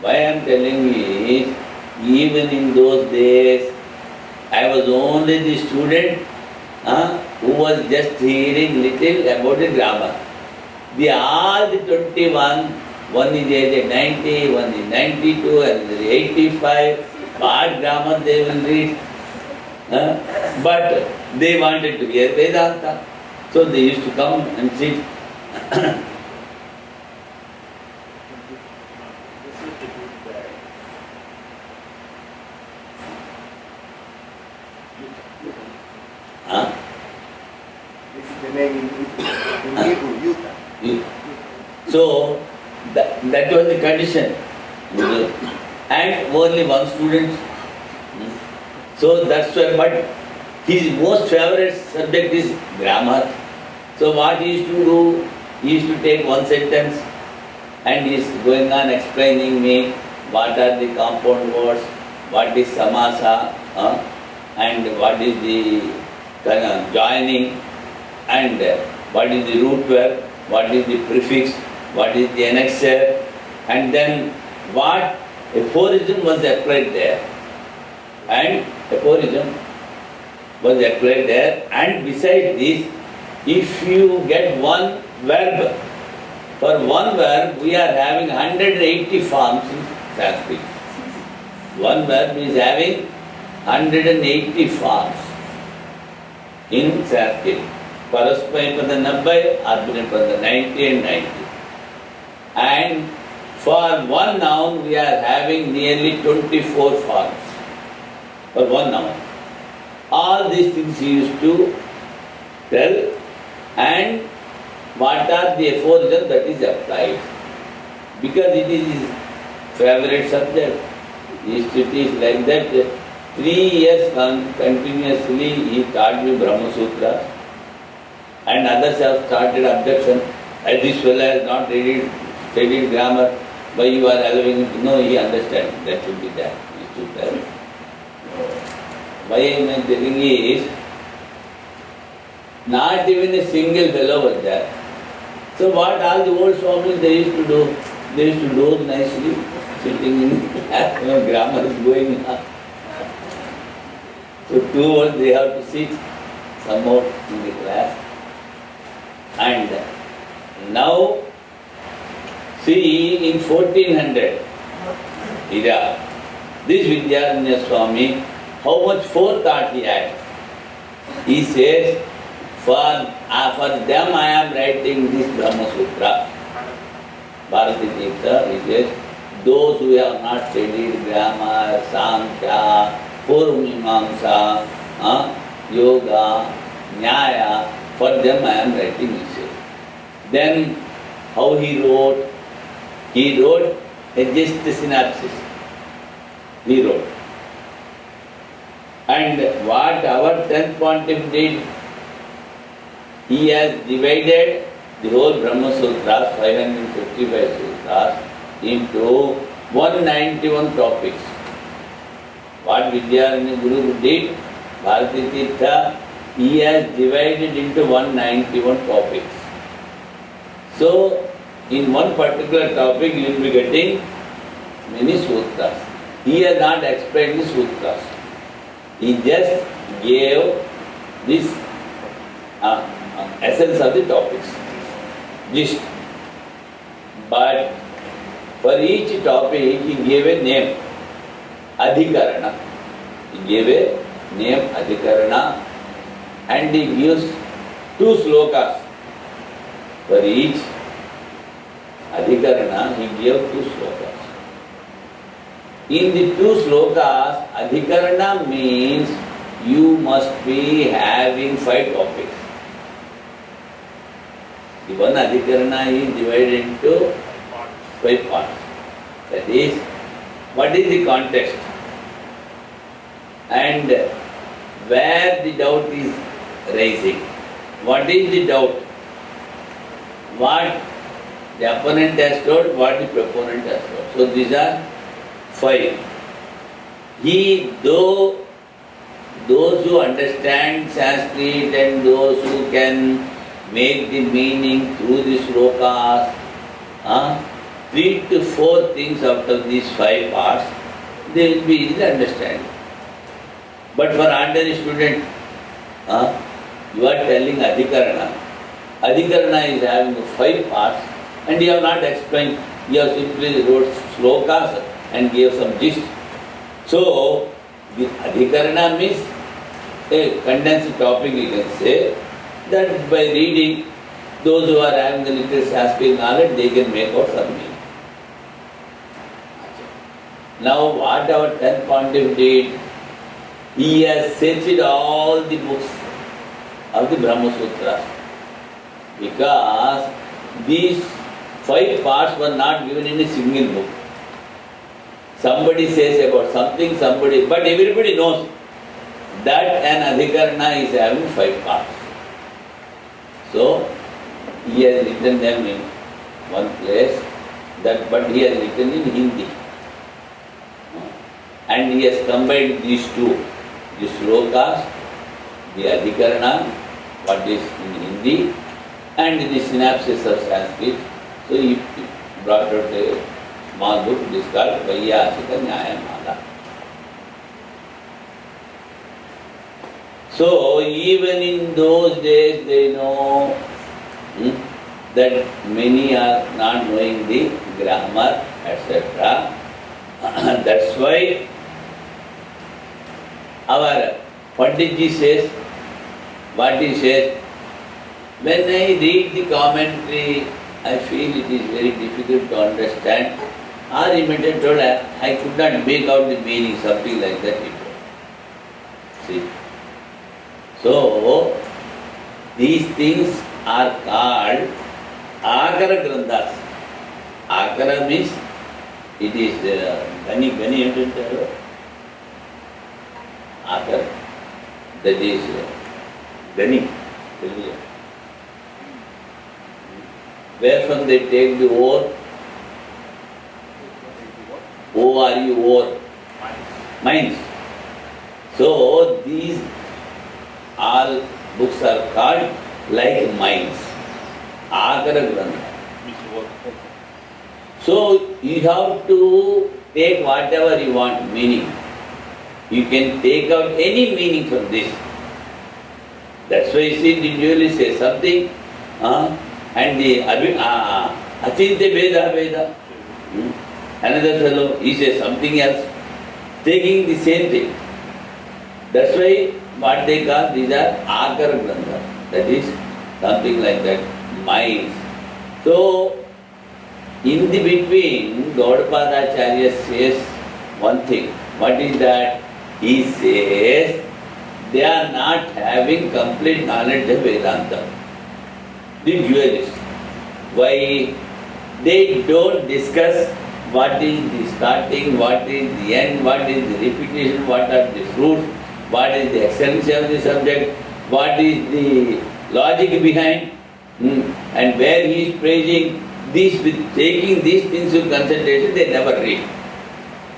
S1: Why I am telling you is, even in those days, I was only the student who was just hearing little about the grammar. All the 21, one is age 90, one is 92, and 85. What grammar they will read? But they wanted to hear Vedanta. So they used to come and sit.
S3: The name in Hebrew, Utah.
S1: So that was the condition. And only one student. So that's why, but his most favorite subject is grammar. So what he used to do, he used to take one sentence and he is going on explaining me what are the compound words, what is samasa, and what is the joining, and what is the root verb, what is the prefix, what is the annexure, and then what aphorism was applied there. And aphorism was applied there, and besides this, if you get one verb, for one verb we are having 180 forms in Sanskrit. One verb is having 180 forms in Sanskrit. Paraspai 90, Arpane 90 and 90. And for one noun we are having nearly 24 forms. For one noun. All these things he used to tell, and what are the aphorisms that is applied. Because it is his favorite subject. It is like that. 3 years continuously he taught me Brahma Sutra, and others have started objection. As this fellow has not studied grammar, why you are allowing him to know? He understands. That should be there. He should tell. Why I am telling is, not even a single fellow was there. So what all the old Swamis they used to do? They used to do nicely, sitting in class, grammar is going on. So 2 hours they have to sit somehow in the class. And now, see, in 1400 era, this Vidyaranya Swami, how much forethought he had. He says, For them I am writing this Brahma Sutra. Bharati Tirtha, he says, those who have not studied grammar, Samkhya, Purvamimamsa, Yoga, Nyaya, for them I am writing this. Then how he wrote? He wrote just a synopsis. He wrote. And what our 10th Pontiff did, he has divided the whole Brahma Sutras, 555 sutras, into 191 topics. What Vidyaranya Guru did, Bharati Tirtha, he has divided into 191 topics. So, in one particular topic you will be getting many sutras. He has not explained the sutras. He just gave this essence of the topics. Gist. But for each topic he gave a name, Adhikarana. He gave a name, Adhikarana, and he gives 2 slokas. For each Adhikarana he gave 2 slokas. In the 2 slokas, Adhikarana means you must be having 5 topics. The one Adhikarana is divided into 5 parts. That is, what is the context? And where the doubt is rising. What is the doubt? What the opponent has told, what the proponent has told. So these are 5. Those who understand Sanskrit and those who can make the meaning through the slokas, 3 to 4 things out of these 5 parts, they will be easily understand. But for ordinary student, you are telling Adhikarana. Adhikarana is having 5 parts and you have not explained, you have simply wrote slokas and gave some gist. So, the Adhikarana means a condensed topic, you can say, that by reading, those who are having the little Sanskrit knowledge, they can make out some meaning. Now, what our 10th Pontiff did, he has searched all the books of the Brahma Sutras, because these 5 parts were not given in a single book. Somebody says about something, but everybody knows that an Adhikarana is having 5 parts. So, he has written them in one place, but he has written in Hindi. And he has combined these 2, the slokas, the Adhikarana, what is in Hindi, and the synopsis of Sanskrit. So he brought out a small book, this called Vaiyasika Nyayamala. So even in those days they know that many are not knowing the grammar, etc. That's why our Panditji says, what he says, when I read the commentary, I feel it is very difficult to understand. Or he might have told, I could not make out the meaning, something like that. See? So, these things are called Akara Granthas. Akara means it is Gani entered Akara. That is Gani. Where from they take the ore? O-R-E-O-R. Mines. So these all books are called like mines. Akara Grantha. So you have to take whatever you want meaning. You can take out any meaning from this. That's why you see the dualist says something, and the Achinte Veda. Another fellow, he says something else, taking the same thing. That's why what they call, these are Akara Grantha. That is something like that, minds. So, in the between, Gaudapada Acharya says one thing. What is that? He says they are not having complete knowledge of Vedanta. The dualists. Why? They don't discuss what is the starting, what is the end, what is the repetition, what are the fruits, what is the essence of the subject, what is the logic behind, and where he is praising this, with taking these things into consideration, they never read.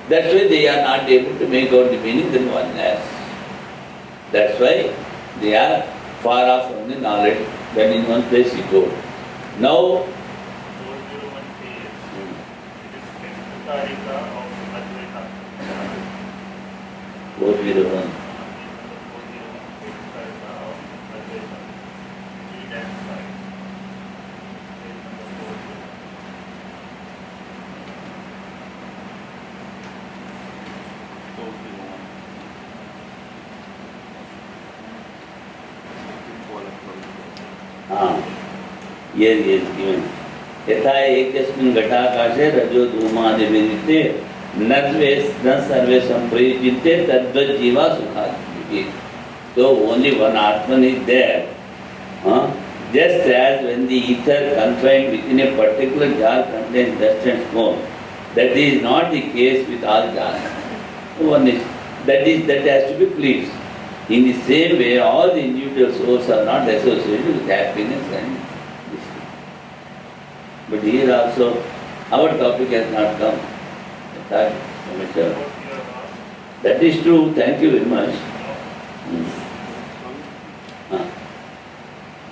S1: That's why they are not able to make out the meaning than one has. That's why they are far off from the knowledge than in one place he told. Now,
S2: 401 page. It is Karika of Advaita.
S1: 401.
S2: Karika of Advaita. 3 and 5. Page number 401.
S1: Yes, given. यथा एकस्मिन् घटाकाशे रजो धूमादि विदिते न सर्वे संप्रयुज्यते तद्वत् जीवा सुखादि. So only one Atman is there. Just as when the ether confined within a particular jar contains dust and smoke, that is not the case with all jars. One is that has to be cleansed. In the same way, all the individual souls are not associated with happiness and this. But here also, our topic has not come. That is true. Thank you very much.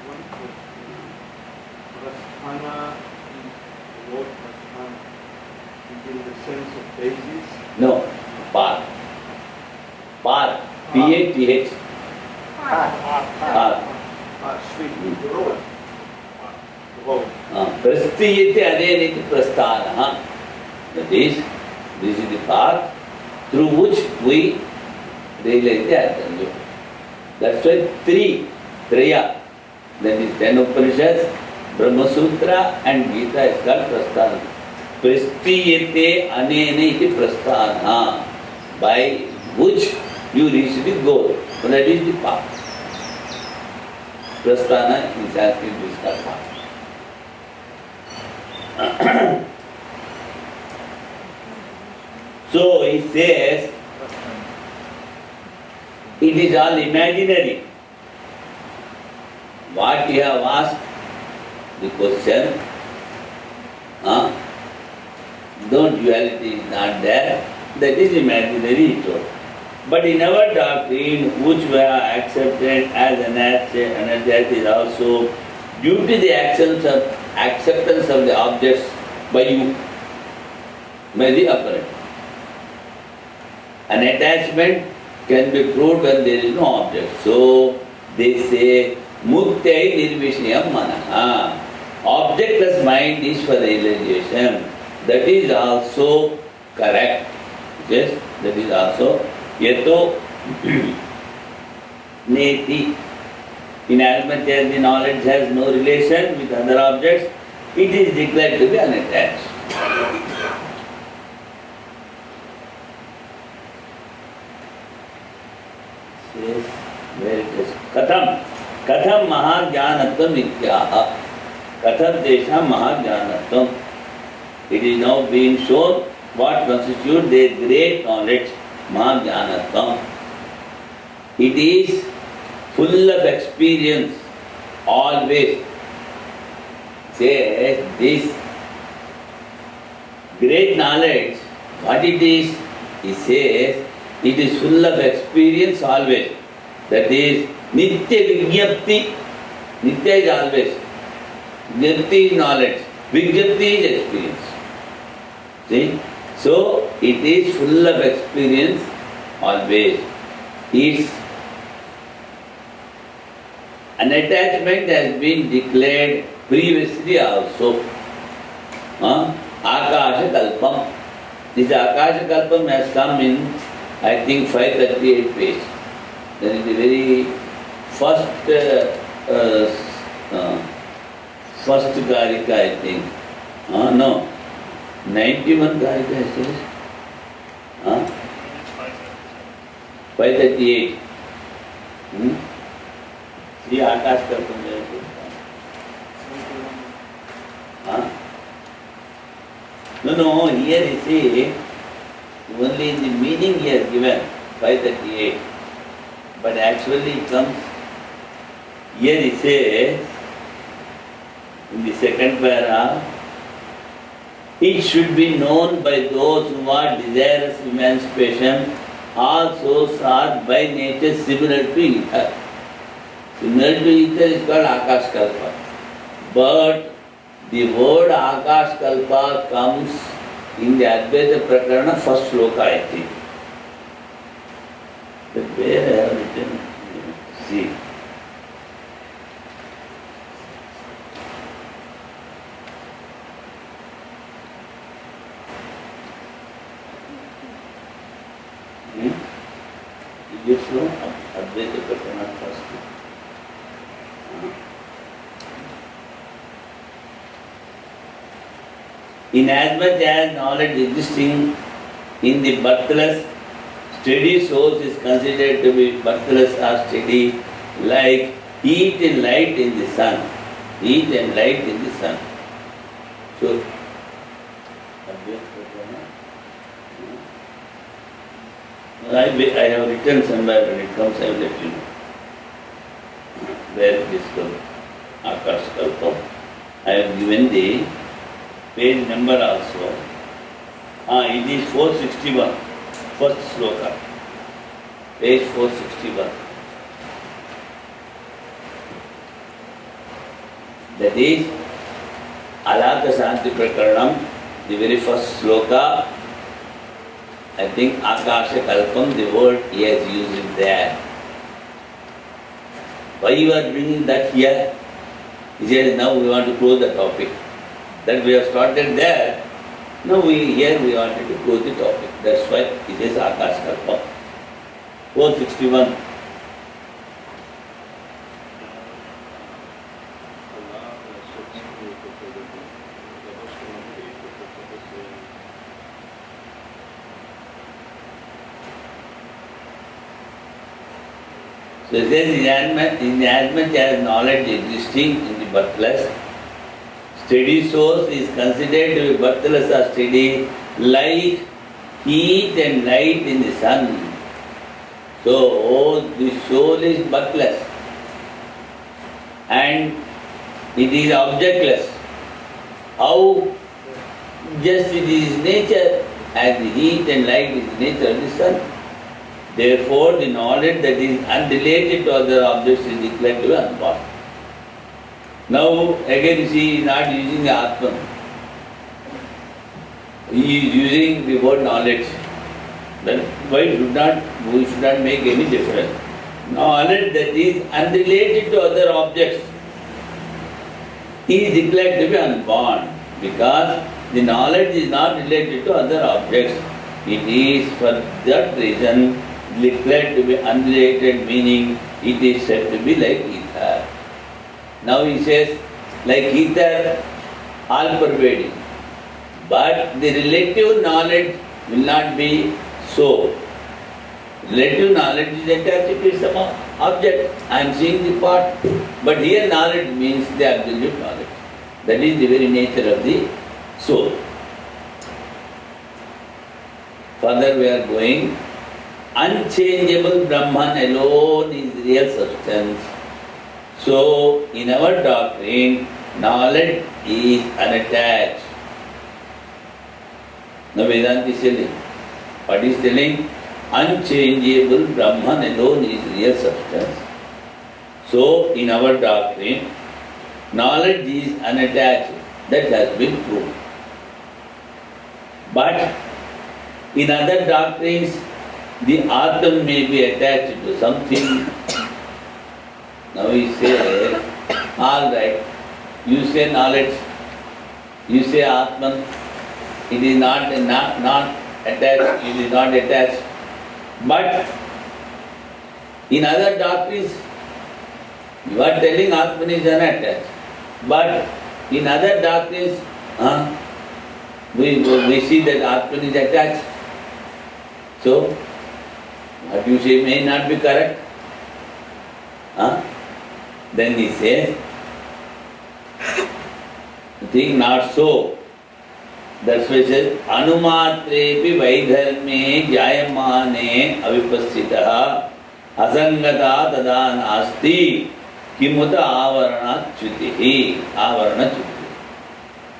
S3: One question. Prasthana is the word prasthana is in the sense of basis.
S1: No, path. Path. P-A-T-H. Path.
S3: Street, the road. The road.
S1: Prasthiyate adeniti prasthana. That is, this is the path through which we realize the Atmanjot. That's why Traya, that is 10 Upanishads, Brahma Sutra and Gita is called prasthana. Prasthiyate anene iti prasthana, by which you reach the goal. So that is the path. Prasthana in Sanskrit is called path. So he says, it is all imaginary. What you have asked, the question, no duality is not there, that is imaginary, he told. But in our doctrine, which we are accepted as an energy is also due to the acceptance of the objects by you, by the opponent. An attachment can be proved when there is no object. So they say, Muktai Nirvishayam Manaha. Objectless mind is for realization. That is also correct. Yes, that is also Yato Neti. Inasmuch as the knowledge has no relation with other objects, it is declared to be unattached. Yes, where it is. Katham Mahajnanatvam Ityaha. Katham Desham Mahajnanatvam. It is now being shown what constitutes their great knowledge, Mahajnanatvam. It is full of experience, always. Says this great knowledge, what it is, he says, it is full of experience always. That is, Nitya Vigyapti. Nitya is always. Vigyapti is knowledge. Vigyapti is experience. See? So, it is full of experience always. Its an attachment has been declared previously also. Akasha Kalpam. This Akasha Kalpam has come in, I think, 538 page. That is the very first uh, uh, first Karika, I think. No, 91 Karika, I says. 538. See, Akash Kalpam. No, here you see, only the meaning he has given, 538. But actually it comes, here he says, in the second paragraph, it should be known by those who are desirous emancipation, all souls are by nature similar to ether. Similar to ether is called Akash Kalpa. But the word Akash Kalpa comes in the Advaita Prakarana, first sloka, I think. But where I have written, see. You get from Advaita Prakarana first. Inasmuch as knowledge existing in the birthless, steady source is considered to be birthless or steady, like heat and light in the sun. Heat and light in the sun. So, I have written somewhere, when it comes I will let you know. Where it is called Akash Kalpa. I have given the page number also. It is 461, first sloka. Page 461. That is Alaka Shanti Prakaranam, the very first sloka. I think Akasha Kalpam, the word he has used it there. Why you are bringing that here? He said, now we want to close the topic. That we have started there. Now here we wanted to close the topic. That's why it is Akash Kalpa. 461. So it says, inasmuch as knowledge existing in the birthless, steady source is considered to be birthless or steady, like heat and light in the sun. So the soul is birthless and it is objectless. How just it is nature, as the heat and light is the nature of the sun. Therefore, the knowledge that is unrelated to other objects is declared to be unborn. Now, again, you see, he is not using the Atman. He is using the word knowledge. Then why we should not make any difference? Knowledge that is unrelated to other objects is declared to be unborn, because the knowledge is not related to other objects. It is for that reason declared to be unrelated, meaning it is said to be like ether. Now he says, like ether, all pervading. But the relative knowledge will not be so. Relative knowledge is attached to some object. I am seeing the part. But here knowledge means the absolute knowledge. That is the very nature of the soul. Further we are going. Unchangeable Brahman alone is real substance. So, in our doctrine, knowledge is unattached. Now Vedanta is telling. What is telling? Unchangeable Brahman alone is real substance. So, in our doctrine, knowledge is unattached. That has been proved. But in other doctrines, the Atman may be attached to something. Now he says, all right, you say knowledge, you say Atman, it is not attached, it is not attached. But in other doctrines, You are telling Atman is unattached. But in other doctrines, we see that Atman is attached. So, what you say may not be correct. Then he says, think not so. That's why he says, Anumatrepi vaidharme jayamane avipasthitaha asangata tada nasti kimuta avarana chutihi. Avarana chutihi.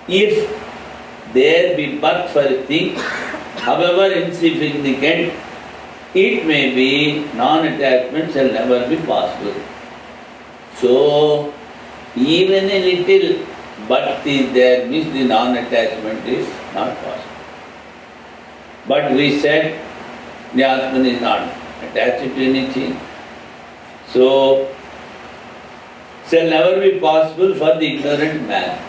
S1: If there be but for a thing, however insignificant, it may be, non-attachment shall never be possible. So, even a little but is there means the non-attachment is not possible. But we said the Atman is not attached to anything. So, shall never be possible for the ignorant man.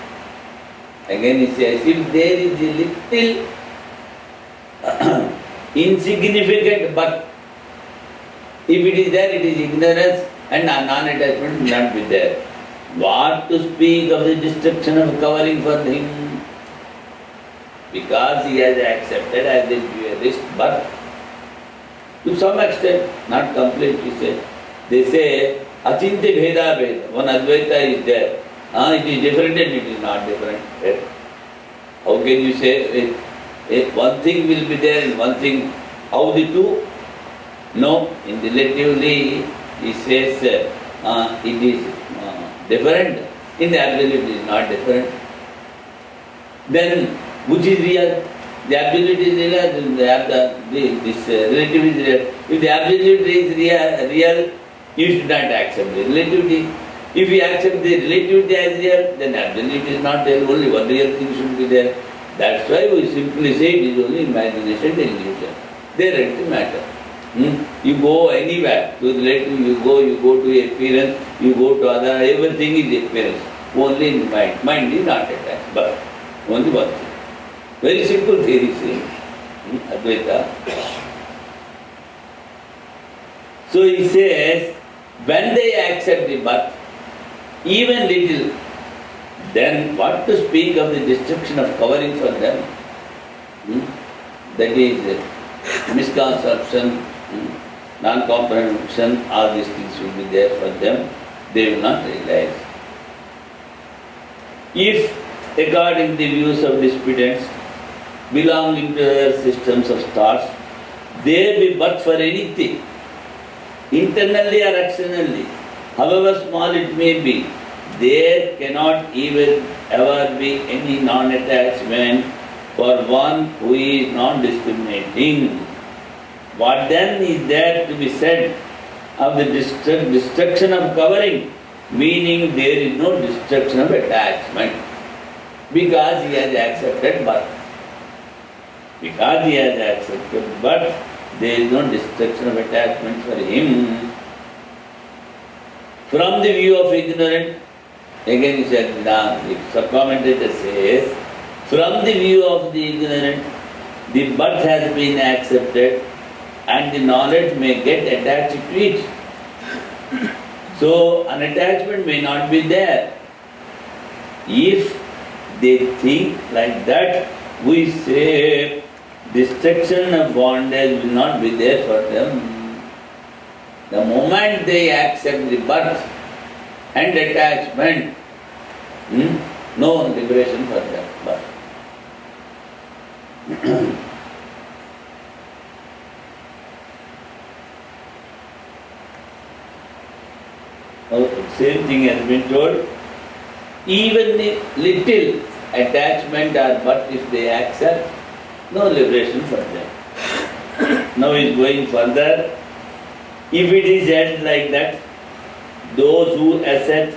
S1: Again he says, if there is a little insignificant but, if it is there, it is ignorance and non-attachment will not be there. What to speak of the destruction of covering for him? Because he has accepted as a dualist, but to some extent, not completely said. They say, Achintya Bheda Bheda, one Advaita is there. It is different and it is not different. How can you say one thing will be there and one thing, how the two? No, in relatively he says it is different, in the absolute it is not different. Then which is real? The absolute is real, this relative is real. If the absolute is real, you should not accept the relativity. If you accept the relativity as real, then absolute is not there, only one real thing should be there. That's why we simply say it is only imagination and illusion. There is the matter. You go anywhere, to relative, you go to appearance, you go to other, everything is appearance. Only in the mind. Mind is not attached, but only one thing. Very simple theory, see. Advaita. So he says, when they accept the birth, even little, then what to speak of the destruction of covering for them? That is misconception, non-comprehension, all these things will be there for them. They will not realize. If, according to the views of disputants, belonging to their systems of thoughts, there be but for anything, internally or externally, however small it may be, there cannot even ever be any non-attachment for one who is non-discriminating. What then is there to be said of the destruction of covering? Meaning there is no destruction of attachment, because he has accepted birth. Because he has accepted birth, there is no destruction of attachment for him. From the view of ignorant, again he said, the sub-commentator says, from the view of the ignorant, the birth has been accepted and the knowledge may get attached to it. So an attachment may not be there. If they think like that, we say destruction of bondage will not be there for them. The moment they accept the birth and attachment, no liberation for them. But same thing has been told. Even the little attachment or birth, if they accept, no liberation for them. Now he is going further. If it is held like that, those who assert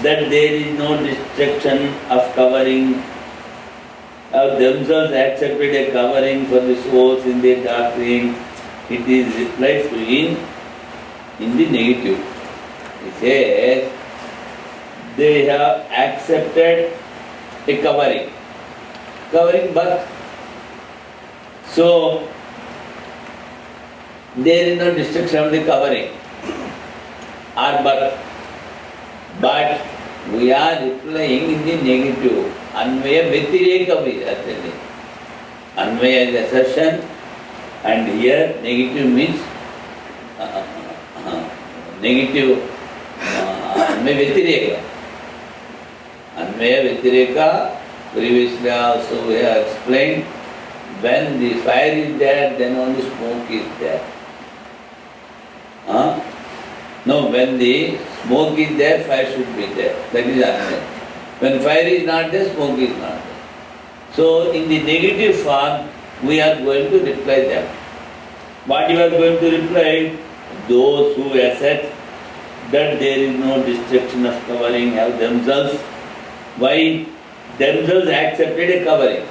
S1: that there is no destruction of covering, have themselves accepted a covering for the souls in their doctrine, it is replied to in the negative. He says, they have accepted a covering birth. So, there is no destruction of the covering or birth. But we are replying in the negative. Anvaya Vyatireka we are telling. Anvaya is assertion, and here negative means negative Anvaya Vyatireka. Anvaya Vyatireka, previously also we have explained, when the fire is there, then only smoke is there. No, when the smoke is there, fire should be there. That is Anvaya. When fire is not there, smoke is not there. So in the negative form, we are going to reply them. What you are going to reply? Those who assert that there is no destruction of covering have themselves. Why? Themselves accepted a covering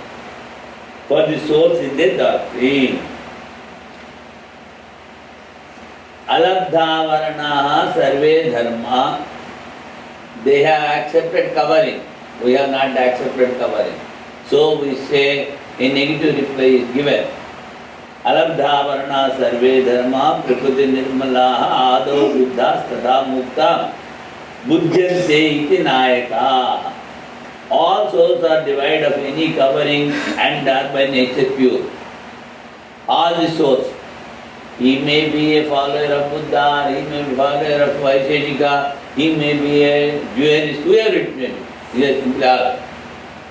S1: for the souls in their doctrine. Alabdhavaranaha sarve dharma. They have accepted covering. We have not accepted covering. So we say a negative reply is given. Alabdhavarana sarve dharma prakriti nirmalaha ado buddhas tada mukta buddhyante iti nayaka. All souls are devoid of any covering and are by nature pure. All the souls. He may be a follower of Buddha, he may be a follower of Vaisheshika, he may be a Jewelist, whoever it may be. He is simply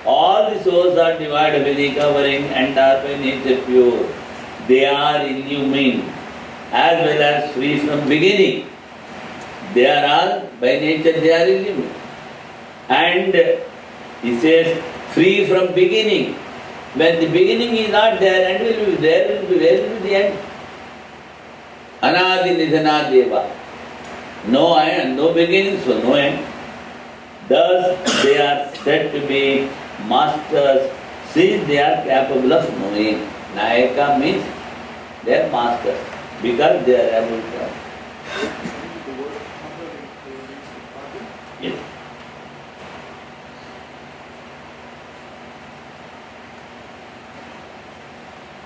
S1: all the souls are devoid of any covering and are by nature pure. They are illumined as well as free from beginning. They are all, by nature they are illumined. And he says, free from beginning. When the beginning is not there and will be there, will be where will be the end? Anadi nidhana deva. No end, no beginning, so no end. Thus they are said to be masters since they are capable of knowing. Nayaka means they are masters because they are able to.
S4: The word covering means the body.
S1: Yes.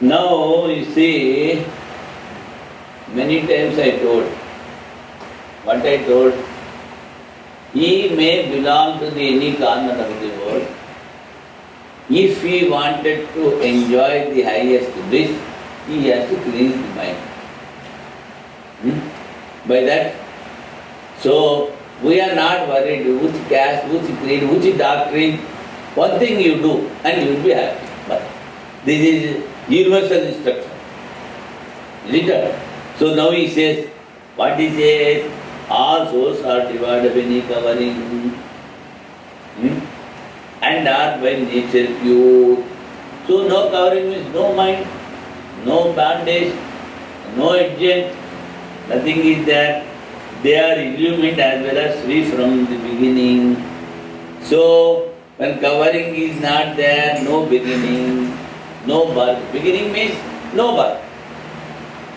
S1: Now you see, many times I told, what I told, he may belong to the any corner of the world. If he wanted to enjoy the highest bliss, he has to cleanse the mind. By that, so we are not worried which caste, which creed, which doctrine. One thing you do and you will be happy. But this is universal instruction. Isn't it? So now he says, what he says, all souls are devoid of any covering and are by nature pure. So no covering means no mind, no bandage, no adjunct, nothing is there. They are illumined as well as free from the beginning. So when covering is not there, no beginning, no birth. Beginning means no birth.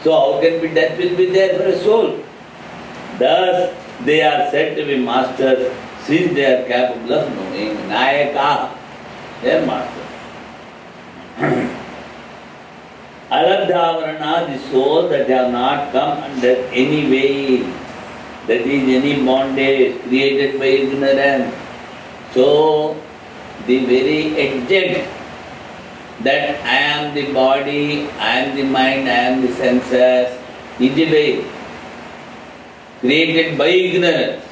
S1: So how can be death will be there for a soul? Thus they are said to be masters since they are capable of knowing. Nayaka, they are masters. Alabdhavarana, the soul that have not come under any veil, that is any bondage created by ignorance. So the very object that I am the body, I am the mind, I am the senses, is the veil created by ignorance.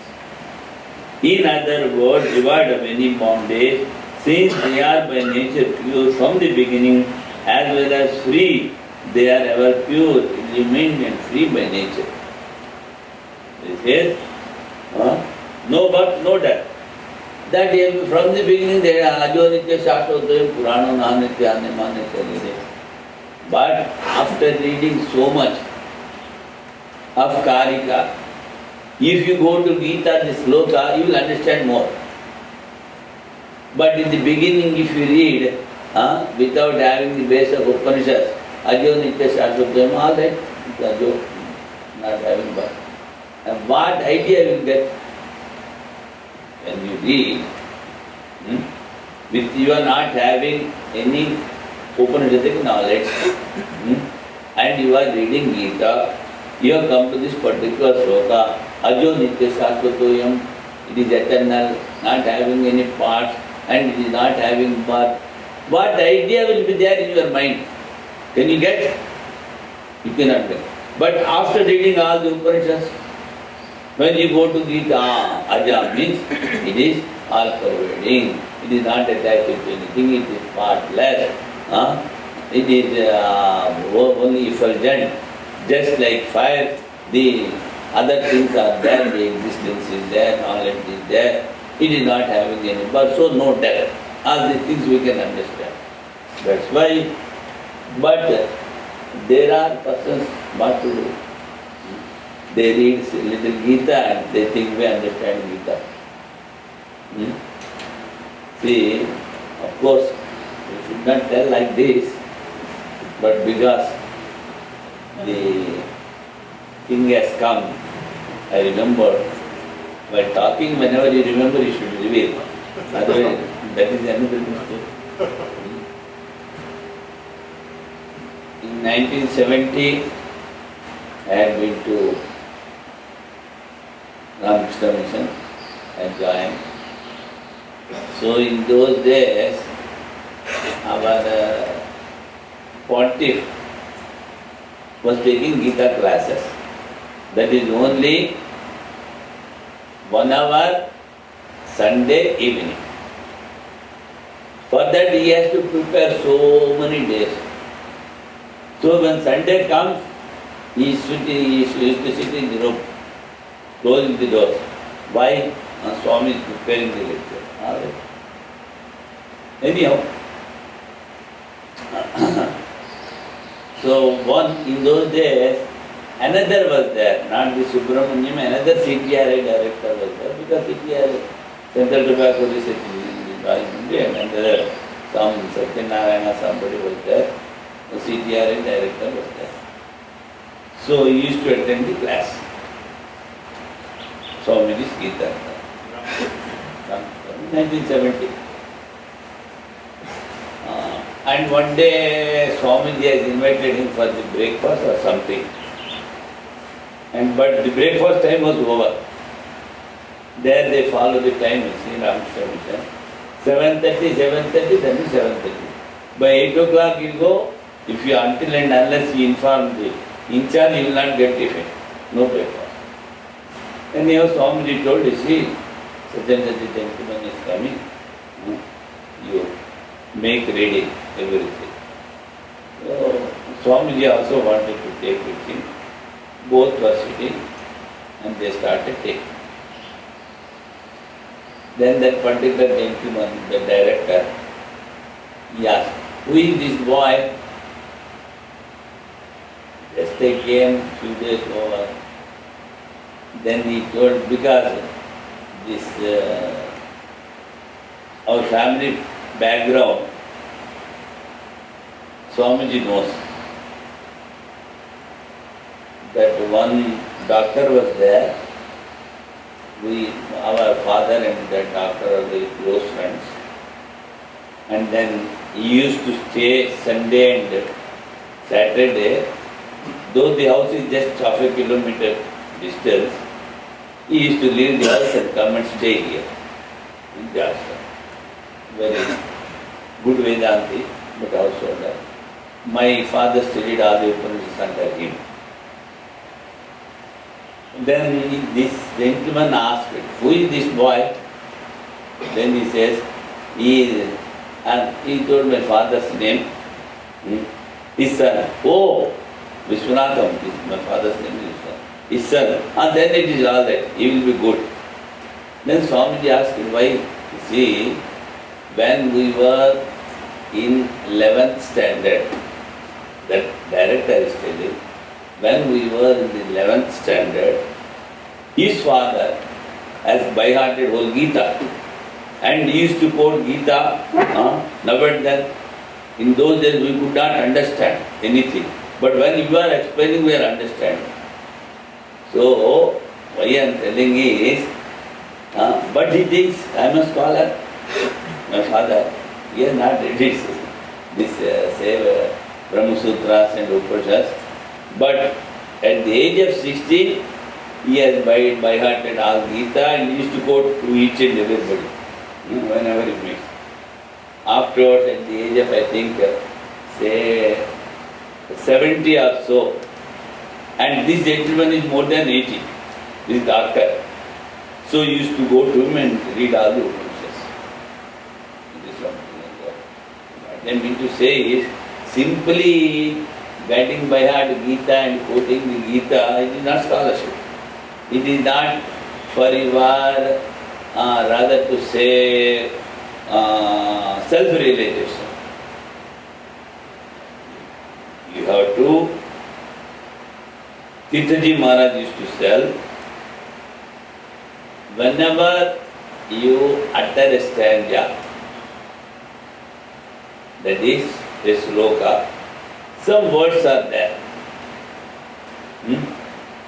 S1: In other words, devoid of any bondage, since they are by nature pure from the beginning, as well as free, they are ever pure, illumined and free by nature. This is no birth, no death. That from the beginning they are Ajo Nitya Shastotayam Purana Nahanitya Animane Sharire. But after reading so much of Karika, if you go to Gita, the sloka, you will understand more. But in the beginning, if you read without having the base of Upanishads, Ajo Nitya Shastotayam, all right, Ajo, not having birth. And what idea you will get? When you read, with you are not having any Upanishadic knowledge, and you are reading Gita, you have come to this particular sloka, Ajo Nitya Shastotayam, it is eternal, not having any parts, and it is not having birth. What idea will be there in your mind? Can you get? You cannot get. But after reading all the Upanishads, when you go to Gita, Aja means it is all pervading. It is not attached to anything, it is partless. It is only effulgent. Just like fire, the other things are there, the existence is there, knowledge is there. It is not having any birth, so no death. All these things we can understand. That's why, but there are persons what to do. They read little Gita and they think we understand Gita. See, of course, we should not tell like this, but because the thing has come, I remember, while talking, whenever you remember, you should reveal. Otherwise, that is another mistake. In 1970, I had been to Ramakrishna Mission and joined. So in those days, our pontiff was taking Gita classes. That is only 1 hour Sunday evening. For that he has to prepare so many days. So when Sunday comes, he used to sit in the room, closing the doors. Why? Swami is preparing the lecture. All right. Anyhow, so in those days, another was there, not the Subramaniam, another CTRI director was there, because CTRI, Central Tobacco Research India, and another, some Satyanarayana, somebody was there, the CTRI director was there. So he used to attend the class. Swamiji's Gita. 1970. And one day Swamiji has invited him for the breakfast or something. But the breakfast time was over. There they follow the time in Sri Ramakrishna Mission. 7:30, then 7:30. By 8 o'clock you go, if you until and unless you inform the in charge, you will not get tiffin. No breakfast. Anyhow, Swamiji told, you see, such and such a gentleman is coming. You make ready everything. So, Swamiji also wanted to take with him. Both were sitting and they started taking. Then that particular gentleman, the director, he asked, who is this boy? Just they came few days over. Then he told, because this our family background, Swamiji knows that one doctor was there. Our father and that doctor are very close friends. And then he used to stay Sunday and Saturday. Though the house is just half a kilometer distance, he used to leave the house and come and stay here in the ashram. Very good Vedanti, but also that. My father studied all the Upanishads under him. Then this gentleman asked, who is this boy? Then he says, and he told my father's name, his son. Oh, Vishwanatham, my father's name is Vishwanatham. His son. And then it is all right, he will be good. Then Swamiji asked him, why? You see, when we were in 11th standard, that director is telling, when we were in the 11th standard, his father has by-hearted whole Gita. And he used to quote Gita, now and then. In those days we could not understand anything. But when you are explaining, we are understanding. So, why I am telling is, but he thinks I am a scholar. My father, he has not read this Brahma Sutras and Upanishads. But at the age of 16, He has by hearted all Gita and he used to quote to each and everybody, whenever he meets. Afterwards, at the age of, I think, say 70 or so, and this gentleman is more than 80, this doctor. So he used to go to him and read all the Upanishads. It is something like that. What I mean to say is, simply getting by heart Gita and quoting the Gita, it is not scholarship. It is not for your, rather to say, self-realization. You have to, Tirthaji Maharaj used to tell, whenever you utter a stanza, that is a sloka, some words are there.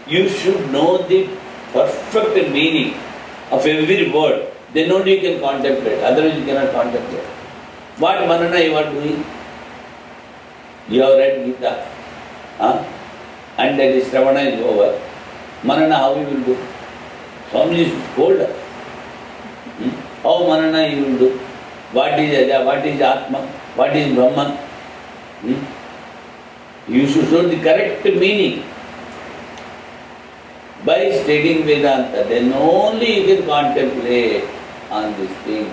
S1: You should know the perfect meaning of every word. Then only you can contemplate. Otherwise you cannot contemplate. What manana you are doing? You have read Gita. And that is Shravana is over. Manana how you will do? Swami is told us. How manana you will do? What is Aja? What is Atma? What is Brahman? You should show the correct meaning. By studying Vedanta, then only you can contemplate on this thing.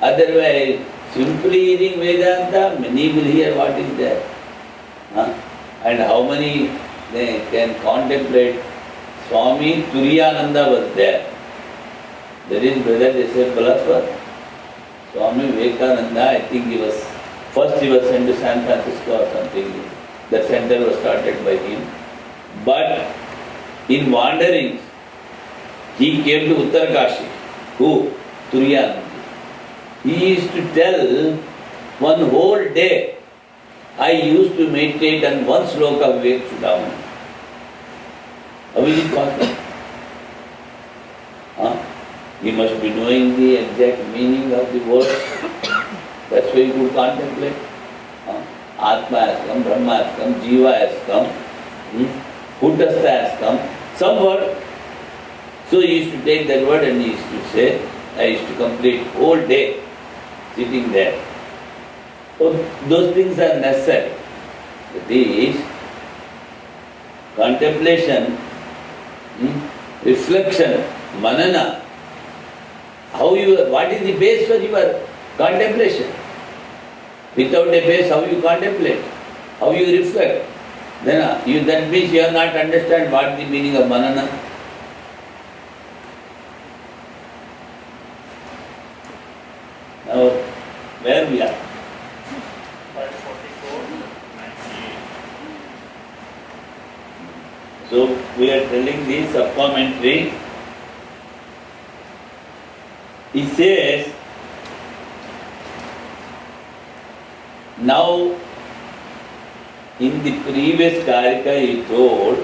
S1: Otherwise, simply reading Vedanta, many will hear what is there. And how many they can contemplate. Swami Turiyananda was there. There is brother, they say philosopher. Swami Vivekananda, I think he was sent to San Francisco or something. The center was started by him. But in wanderings, he came to Uttarkashi. Who? Turiyananda. He used to tell, one whole day, I used to meditate on one sloka of Vivek Chudamani. How is it possible? He must be knowing the exact meaning of the word. That's why he could contemplate. Atma has come, Brahma has come, Jiva has come, Kutastha has come, some word. So he used to take that word and he used to say, I used to complete whole day sitting there. So those things are necessary. That is, contemplation, reflection, manana. What is the base for your contemplation? Without a base, how you contemplate? How you reflect? Then that means you have not understand what the meaning of manana. Now, where we are?
S2: 544, 98.
S1: So we are telling the supplementary. He says, now in the previous karika he told,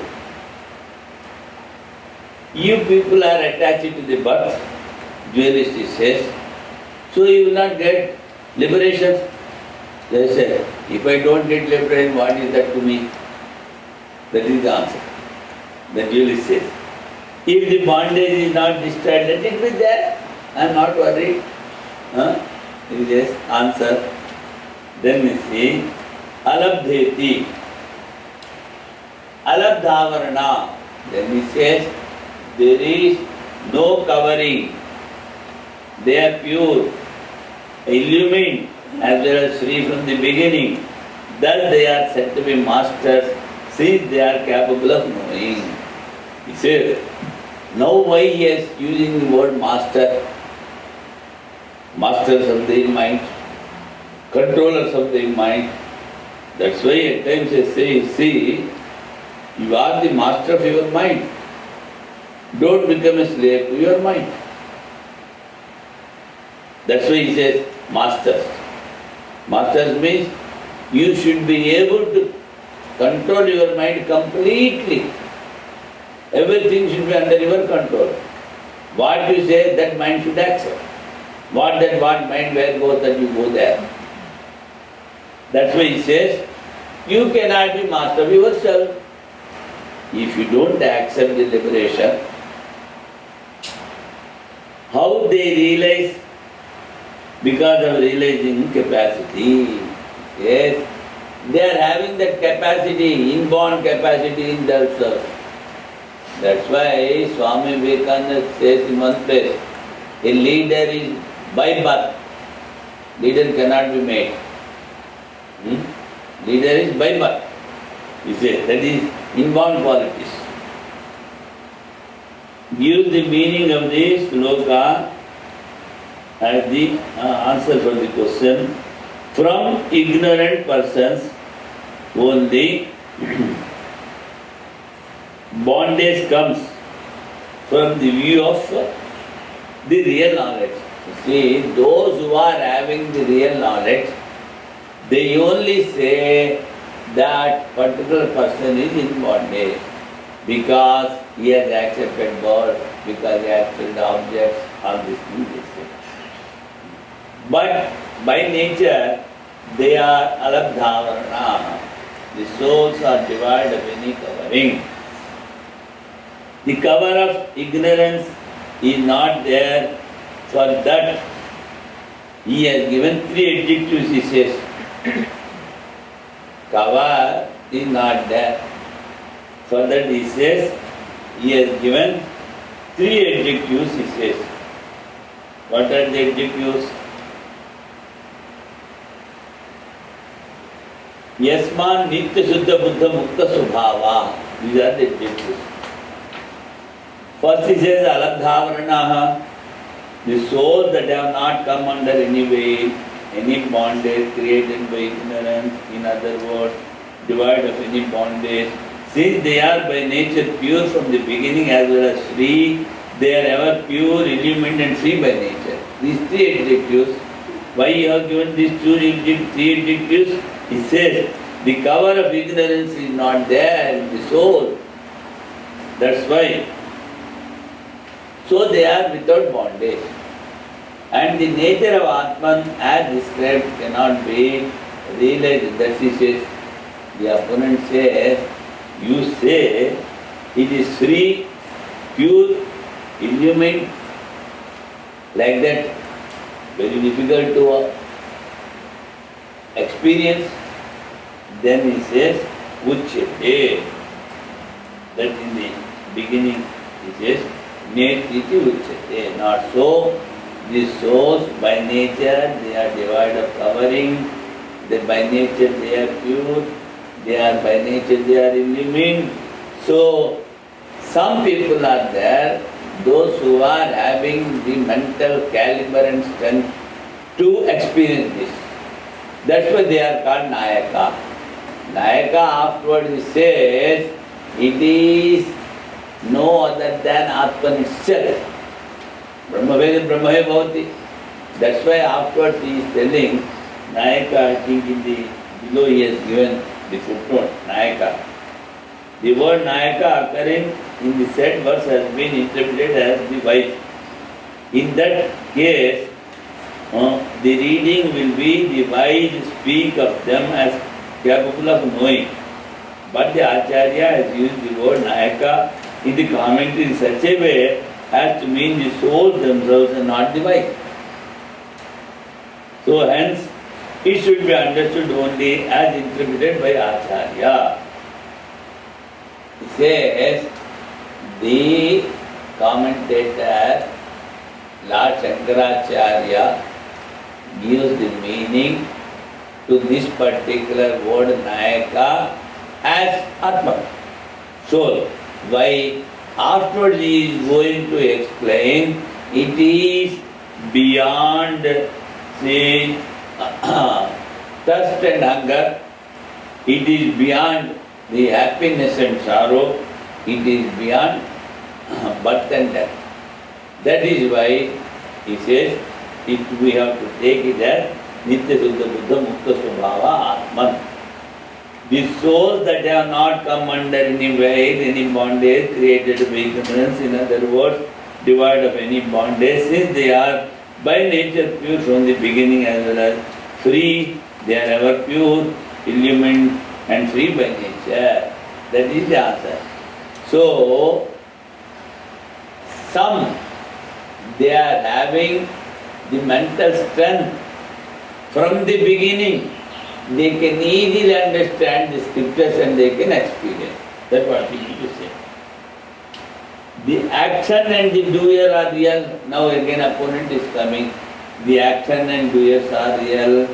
S1: you people are attached to the birth, dualist he says, so you will not get liberation. They say, if I don't get liberation, what is that to me? That is the answer. The dualist says, if the bondage is not destroyed, let it be there. I am not worried. He says, answer. Then we see, alabdheti, alabdhavarana. Then he says, there is no covering. They are pure, illumined, as well as free from the beginning. Thus they are said to be masters, since they are capable of knowing. He says, now why he is using the word master? Masters of their mind, controllers of their mind. That's why at times I say, see, you are the master of your mind. Don't become a slave to your mind. That's why he says, masters. Masters means you should be able to control your mind completely. Everything should be under your control. What you say, that mind should accept. What mind where goes, that you go there. That's why he says, you cannot be master of yourself. If you don't accept the liberation, How they realize? Because of realizing capacity. Yes, they are having that capacity, inborn capacity in themselves. That's why Swami Vivekananda says in one place, a leader is by birth. Leader cannot be made. Leader is by birth. He says that is inborn qualities. Gives the meaning of the sloka as the answer for the question. From ignorant persons only bondage comes from the view of the real knowledge. You see, those who are having the real knowledge, they only say that particular person is in bondage because he has accepted God, because he has accepted objects, all these things they say. But by nature, they are alabdhavarana. The souls are devoid of any covering. The cover of ignorance is not there. For that, he has given three adjectives, he says. Cover is not there. For that, he says, he has given three adjectives, he says. What are the adjectives? Yasman Nitya Shuddha Buddha Mukta Subhava. These are the adjectives. First he says Alabdhavaranaha, the souls that have not come under any way, any bondage created by ignorance, in other words, devoid of any bondage. Since they are by nature pure from the beginning as well as free, they are ever pure, illumined and free by nature. These three adjectives. Why you have given these three adjectives? He says, the cover of ignorance is not there in the soul. That's why. So they are without bondage. And the nature of Atman as described cannot be realized. That he says, the opponent says, you say it is free, pure, illumined, like that, very difficult to experience. Then he says, Uchyate. That in the beginning he says, Netiti Uchyate. Not so. The souls by nature they are devoid of covering. By nature they are pure. By nature they are illumined. So some people are there, those who are having the mental caliber and strength to experience this. That's why they are called Nayaka. Nayaka afterwards he says, it is no other than Atman itself. Brahmaveda Brahmaya Bhavati. That's why afterwards he is telling, Nayaka, I think in the below he has given the footnote, Nayaka. The word Nayaka occurring in the said verse has been interpreted as the wife. In that case, the reading will be the wise speak of them as capable of knowing. But the Acharya has used the word Nayaka in the commentary in such a way as to mean the souls themselves and not the wise. So hence, it should be understood only as interpreted by Acharya. He says, the commentator, Lord Shankaracharya, gives the meaning to this particular word Nayaka as Atman, soul. Why? Afterwards he is going to explain it is beyond, say, thirst and hunger, it is beyond the happiness and sorrow, it is beyond birth and death. That is why he says, we have to take it as Nitya Shuddha Buddha Mukta Subhava Atman. The souls that have not come under any way, any bondage created by ignorance, in other words, devoid of any bondage, since they are by nature pure from the beginning as well as free, they are ever pure, illumined and free by nature. That is the answer. So, some they are having the mental strength from the beginning. They can easily understand the scriptures and they can experience. That's what we need to say. The action and the doer are real. Now again opponent is coming. The action and doers are real.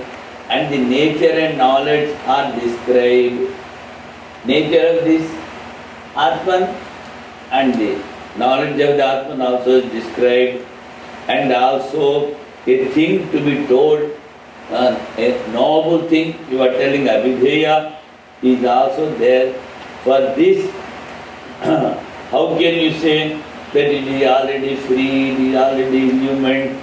S1: And the nature and knowledge are described. Nature of this Atman and the knowledge of the Atman also is described. And also a thing to be told, a noble thing you are telling, Abhideya, is also there. For this, how can you say that it is already free, it is already illumined,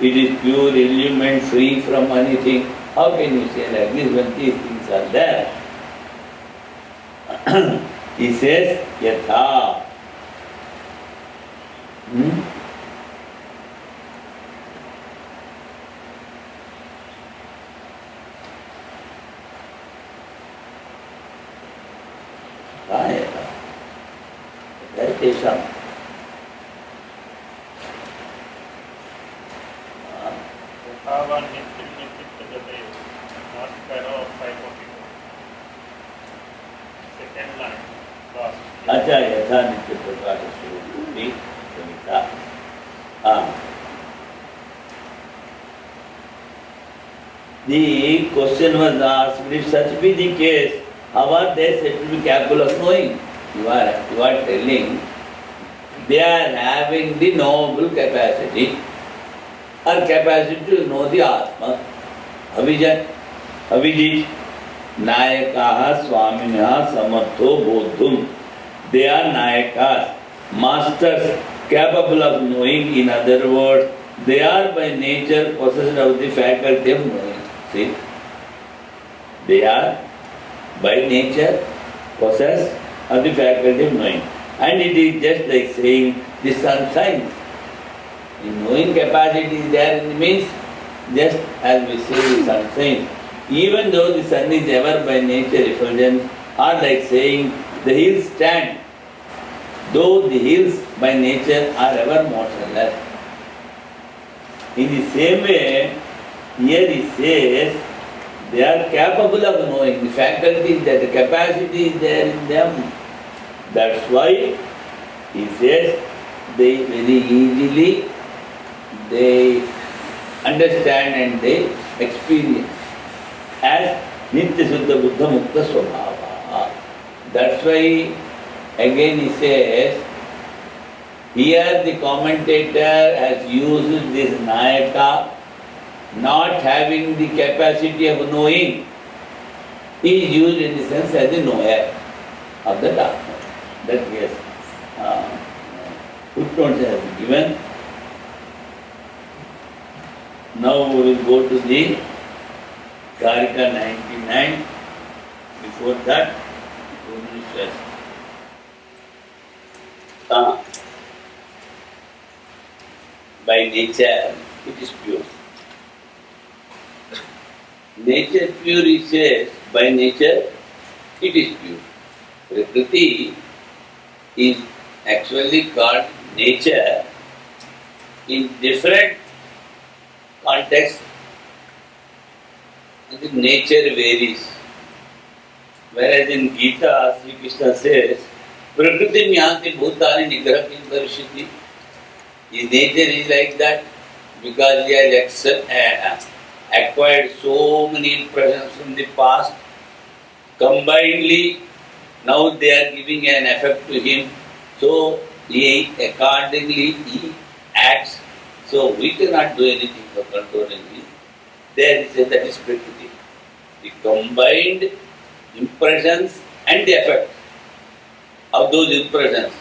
S1: it is pure, illumined, free from anything? How can you say like this when these things are there? He says, Yatha. तेषां
S2: यथावा नित्य नित्य not para of 544 second line last
S1: अच्छा यथा नित्य प्रकाश स्वरूपी Savita The question was asked, if such be the case, how are they said to be capable of knowing? You are telling they are having the noble capacity or capacity to know the Atma. Avijit, Nayakaha Swamina Samartho Bodhum. They are Nayakas, masters capable of knowing. In other words, they are by nature possessed of the faculty of knowing. See? They are by nature possessed of the faculty of knowing. And it is just like saying the sun shines. The knowing capacity is there means just as we say the sun shines. Even though the sun is ever by nature effulgent, or like saying the hills stand, though the hills by nature are ever motionless. In the same way, here he says they are capable of knowing. The faculty is there, the capacity is there in them. That's why he says they very easily they understand and they experience as Nitya Suddha Buddha Mukta Swabhava. That's why again he says, here the commentator has used this Nayaka, not having the capacity of knowing, is used in the sense as the knower of the Dharma. That yes, footnotes have been given. Now we will go to the Karika 99. Before that, by nature it is pure. Nature pure, he says, by nature it is pure. Prakriti is actually called nature in different contexts. The nature varies. Whereas in Gita, Sri Krishna says, Prakriti myanti bhutani nigraha kim karishiti. His nature is like that because he has acquired so many impressions from the past. Combinedly, now they are giving an effect to him. So, he accordingly he acts. So, we cannot do anything for controlling him. There he says that is Prakriti. The combined impressions and the effect of those impressions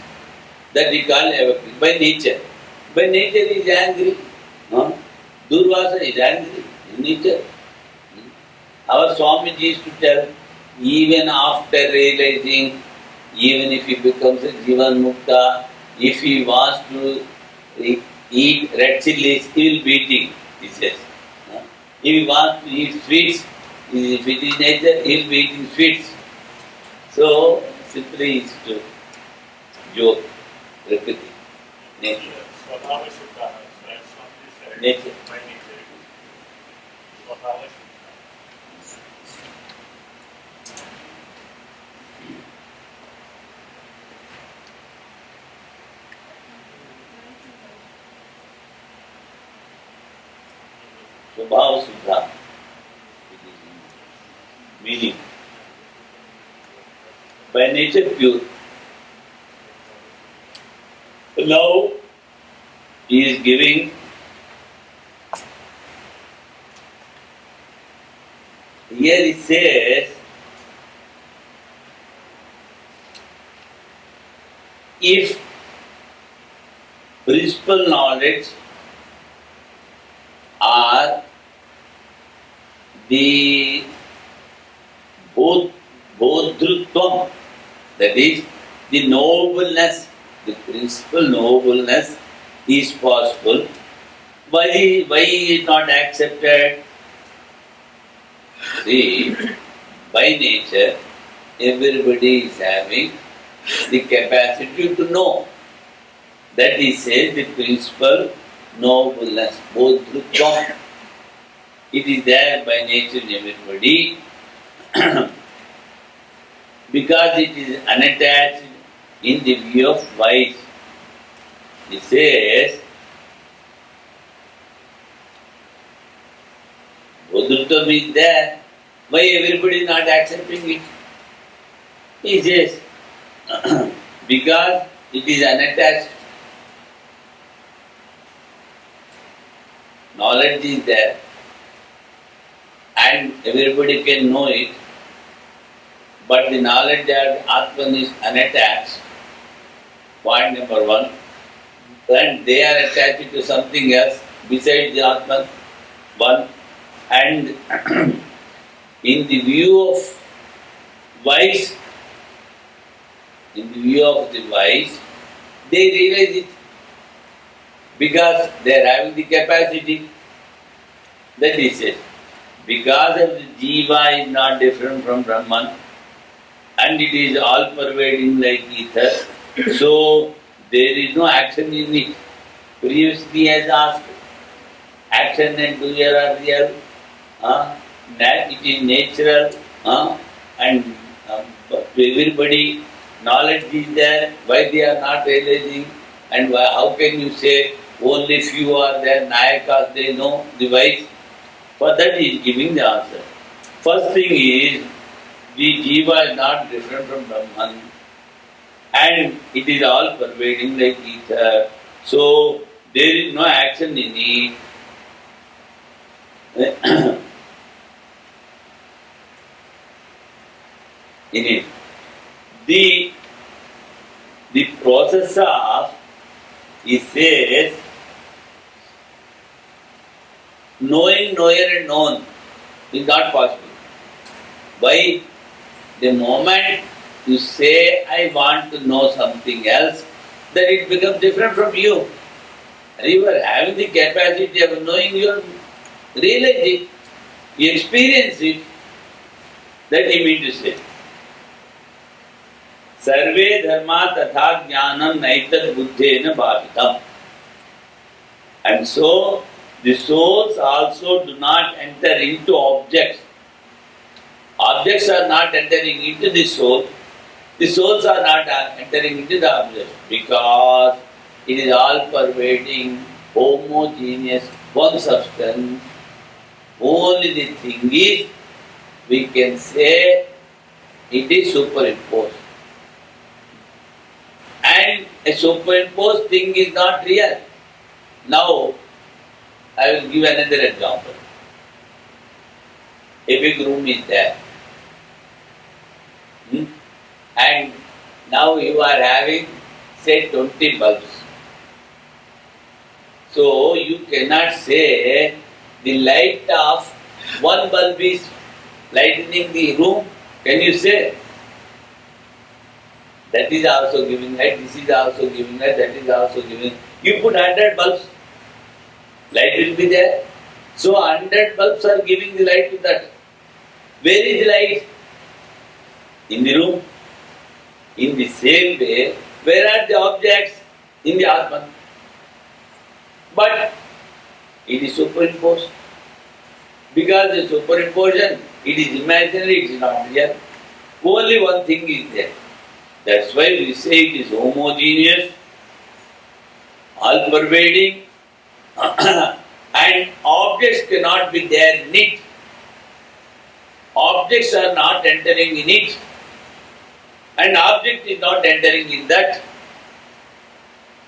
S1: that we call effect by nature. By nature he is angry. Durvasa is angry in nature. Our Swami used to tell, even after realizing, even if he becomes a Jivan Mukta, if he wants to eat red chilies, he will be eating, he says. If he wants to eat sweets, if it is nature, he will be eating sweets. So, simply is to joke, Prakriti, nature.
S2: Swabhava Siddha, so as Swami said,
S1: Nature.
S2: by nature it is. Swabhava Siddha.
S1: Swabhava Siddha. Meaning, by nature pure. Now, he is giving here he says, if principal knowledge are the bodhrutvam, that is, the nobleness, the principal nobleness is possible. Why is not accepted? See, by nature, everybody is having the capacity to know. That he says the principal nobleness, bodhrutvam. It is there by nature in everybody because it is unattached in the view of vice. He says, bodhrutvam is there, why everybody is not accepting it? He says, because it is unattached. Knowledge is there and everybody can know it, but the knowledge that Atman is unattached, point number one, and they are attached to something else besides the Atman, one, and in the view of vice, they realize it because they are having the capacity. That is it. Because of the Jiva is not different from Brahman and it is all pervading like ether, so there is no action in it. Previously as asked, action and doer are real, it is natural, and everybody, knowledge is there, why they are not realizing, and how can you say only few are there, Nayakas, they know the wise? For that he is giving the answer. First thing is, the Jiva is not different from Brahman and it is all pervading like ether. So there is no action in it. In it. The process of, he says, knowing, knower and known is not possible. Why? The moment you say, I want to know something else, then it becomes different from you. And you are having the capacity of knowing, you are realizing, you experience it. That he means to say. Sarve dharma tatha jnanam naitad buddhena bhavitam. And so, the souls also do not enter into objects. Objects are not entering into the soul. The souls are not entering into the objects because it is all pervading, homogeneous, one substance. Only the thing is, we can say it is superimposed. And a superimposed thing is not real. Now, I will give another example. A big room is there. And now you are having, say, 20 bulbs. So you cannot say the light of one bulb is lightening the room. Can you say? That is also giving light, this is also giving light, that is also giving. You put 100 bulbs, light will be there. So 100 bulbs are giving the light to that. Where is the light? In the room. In the same way, where are the objects? In the Atman. but it is superimposed. Because the superimposition, it is imaginary, it is not real. Only one thing is there. That's why we say it is homogeneous, all pervading, and objects cannot be there in it. Objects are not entering in it, and object is not entering in that.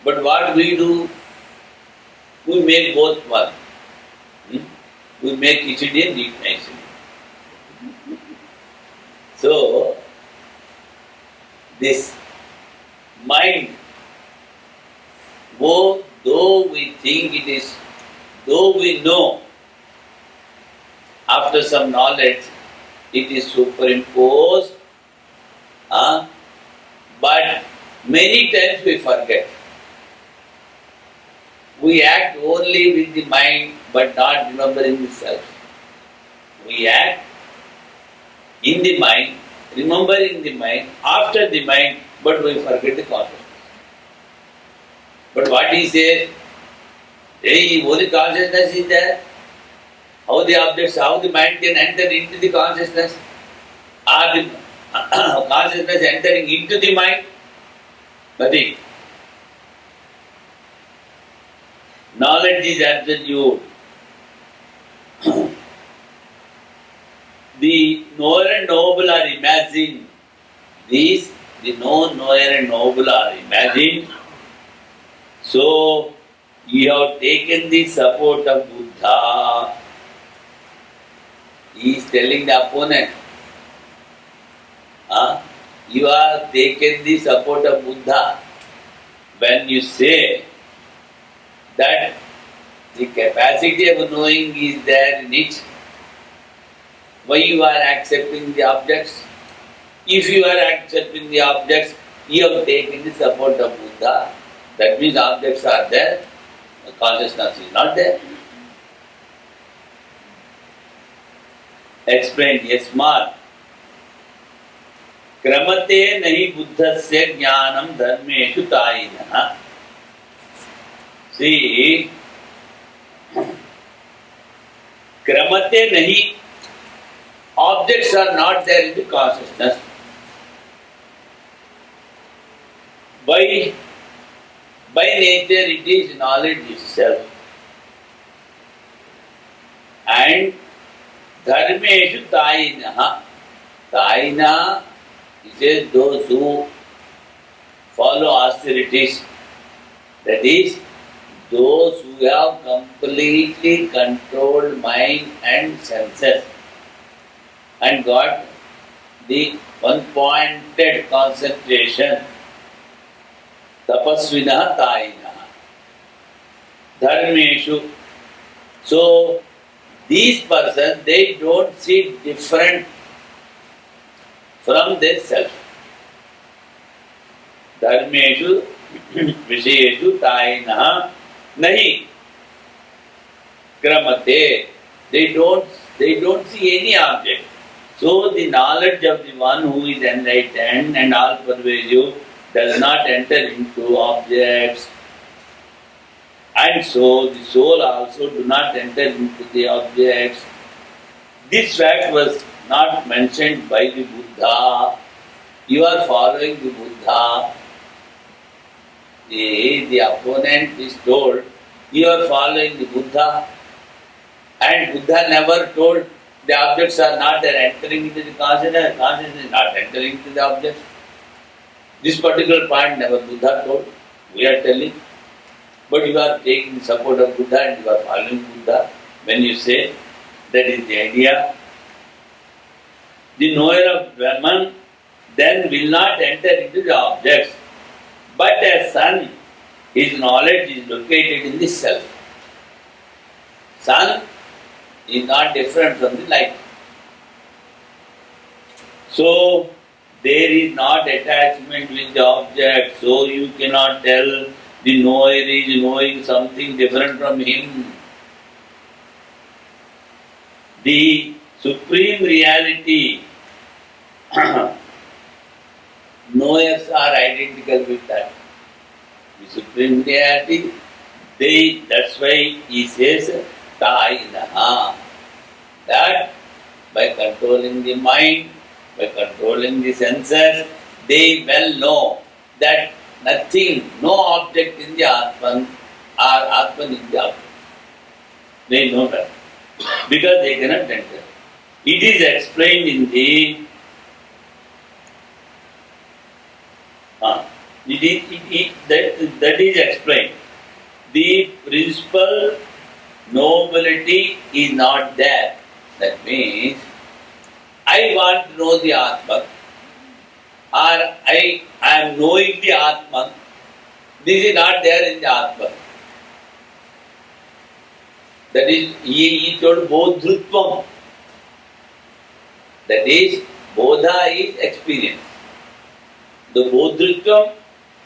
S1: But what we do, we make both one. We make Khichdi and eat nicely. So, this mind, though we think it is, though we know, after some knowledge, it is superimposed, but many times we forget. We act only with the mind but not remembering the self. We act in the mind, remembering the mind, after the mind, but we forget the consciousness. But what he says, hey, only consciousness is there. How the objects, how the mind can enter into the consciousness? Are the consciousness entering into the mind? Nothing. Knowledge is absolute. The knower and noble are imagined. These, the known, knower and noble are imagined. So, you have taken the support of Buddha. He is telling the opponent, you have taken the support of Buddha. When you say that the capacity of knowing is there in it, why you are accepting the objects? If you are accepting the objects, you have taken the support of Buddha. That means objects are there, consciousness is not there. Explained, Yasmat. Kramate nahi buddhasya jnanam dharmeshu tainah. See, kramate nahi, objects are not there in the consciousness. By nature it is knowledge itself. And dharmeshu tainah. Tainah, he says those who follow austerities, that is, those who have completely controlled mind and senses and got the one-pointed concentration, tapasvinah tainah, dharmeshu. So, these persons, they don't see different from their self. Dharmeshu, vishayeshu tainah, nahi kramate. They don't see any object. So the knowledge of the one who is enlightened and all pervasive does not enter into objects. And so the soul also do not enter into the objects. This fact was not mentioned by the Buddha. You are following the Buddha. The opponent is told, you are following the Buddha. And Buddha never told the objects are not there entering into the consciousness. Consciousness is not entering into the objects. This particular point never Buddha told. We are telling. But you are taking support of Buddha and you are following Buddha. When you say, that is the idea. The knower of Brahman then will not enter into the objects. But as sun, his knowledge is located in the self. Sun is not different from the light. So, there is not attachment with the object, so you cannot tell the knower is knowing something different from him. The supreme reality, knowers are identical with that. The supreme reality, That's why he says, Tainaha. That by controlling the mind, by controlling the senses, they well know that nothing, no object in the Atman or Atman in the object. They know that. Because they cannot enter. It is explained in the that is explained. The principal nobility is not there. That means I want to know the Atman, or I am knowing the Atman. This is not there in the Atman. That is, he told Bodhrutvam. That is, Bodha is experience. The Bodhrutvam,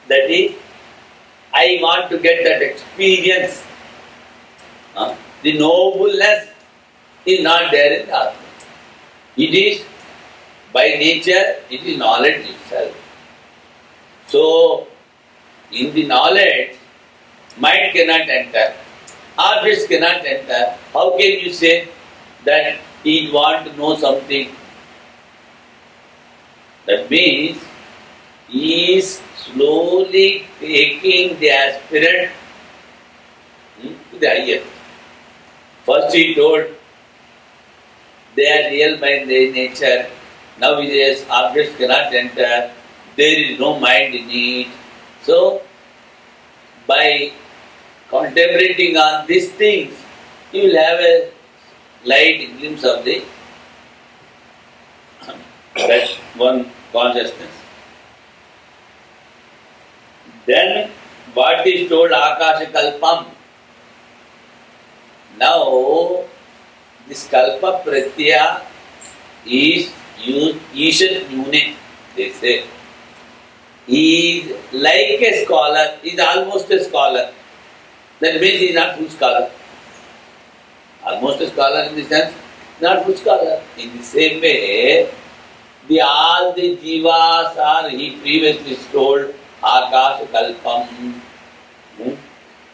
S1: that is, I want to get that experience. The nobleness is not there in the Atma. It is, by nature, it is knowledge itself. So, in the knowledge, mind cannot enter, objects cannot enter. How can you say that he want to know something? That means he is slowly taking the aspirant to the higher. First he told they are real by their nature. Now he says objects cannot enter. There is no mind in it. So, by contemplating on these things, you will have a light glimpse of the that one consciousness. Then what is told Akasha Kalpam. Now this Kalpa Pratyaya is used Ishan Yune, they say. He is like a scholar, he is almost a scholar. That means he is not full scholar. Almost a scholar in the sense, not full scholar. In the same way, all the jivas are, he previously told, Akasha Kalpam.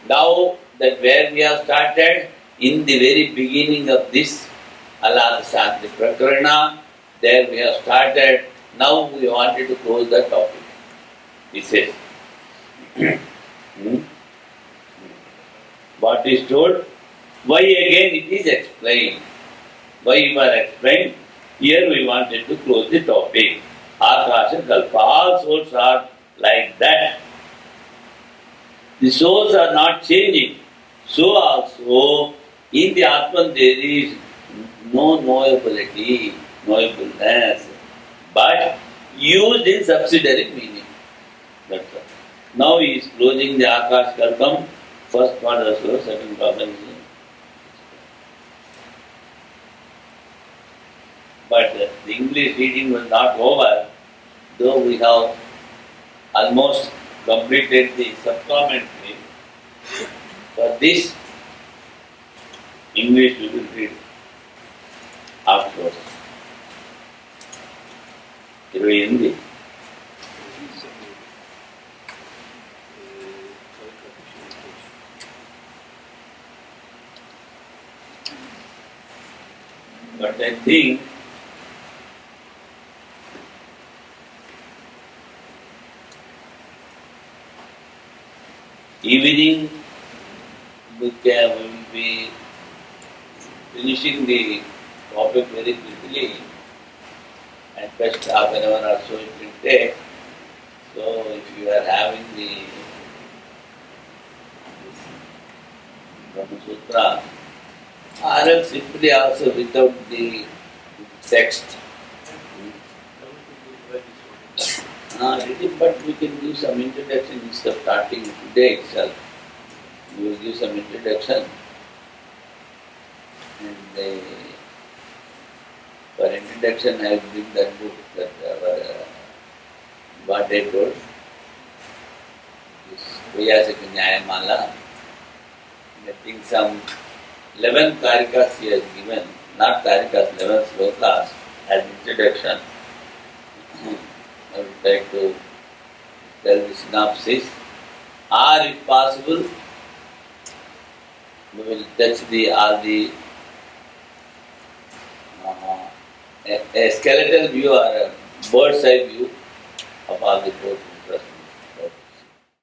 S1: Now that where we have started, in the very beginning of this Alad Shanti Prakarana, there we have started. Now we wanted to close the topic. He says, what is told? Why again it is explained? Why you are explained? Here we wanted to close the topic. Akasha Kalpa. All souls are like that. The souls are not changing. So also, in the Atman there is no knowability, knowableness, but used in subsidiary meaning. That's all. Now he is closing the Akash Kalpam, first part of the sloka, second part of the But the English reading was not over, though we have almost completed the supplementary. For this, English we will read afterwards. Irvai Hindi. But I think evening we will be finishing the topic very quickly, and best half an hour or so it will take. So if you are having the Brahma Sutra, or else simply also without the text. But we can give some introduction instead of starting today itself. We will give some introduction. And for introduction, I will bring that book that what I told. This Vyasika Nyayamala. I think some 11 karikas he has given, not karikas, 11 slokas as introduction. I would like to tell the synopsis, or if possible, We will touch all the a skeletal view or a bird's eye view of all the four.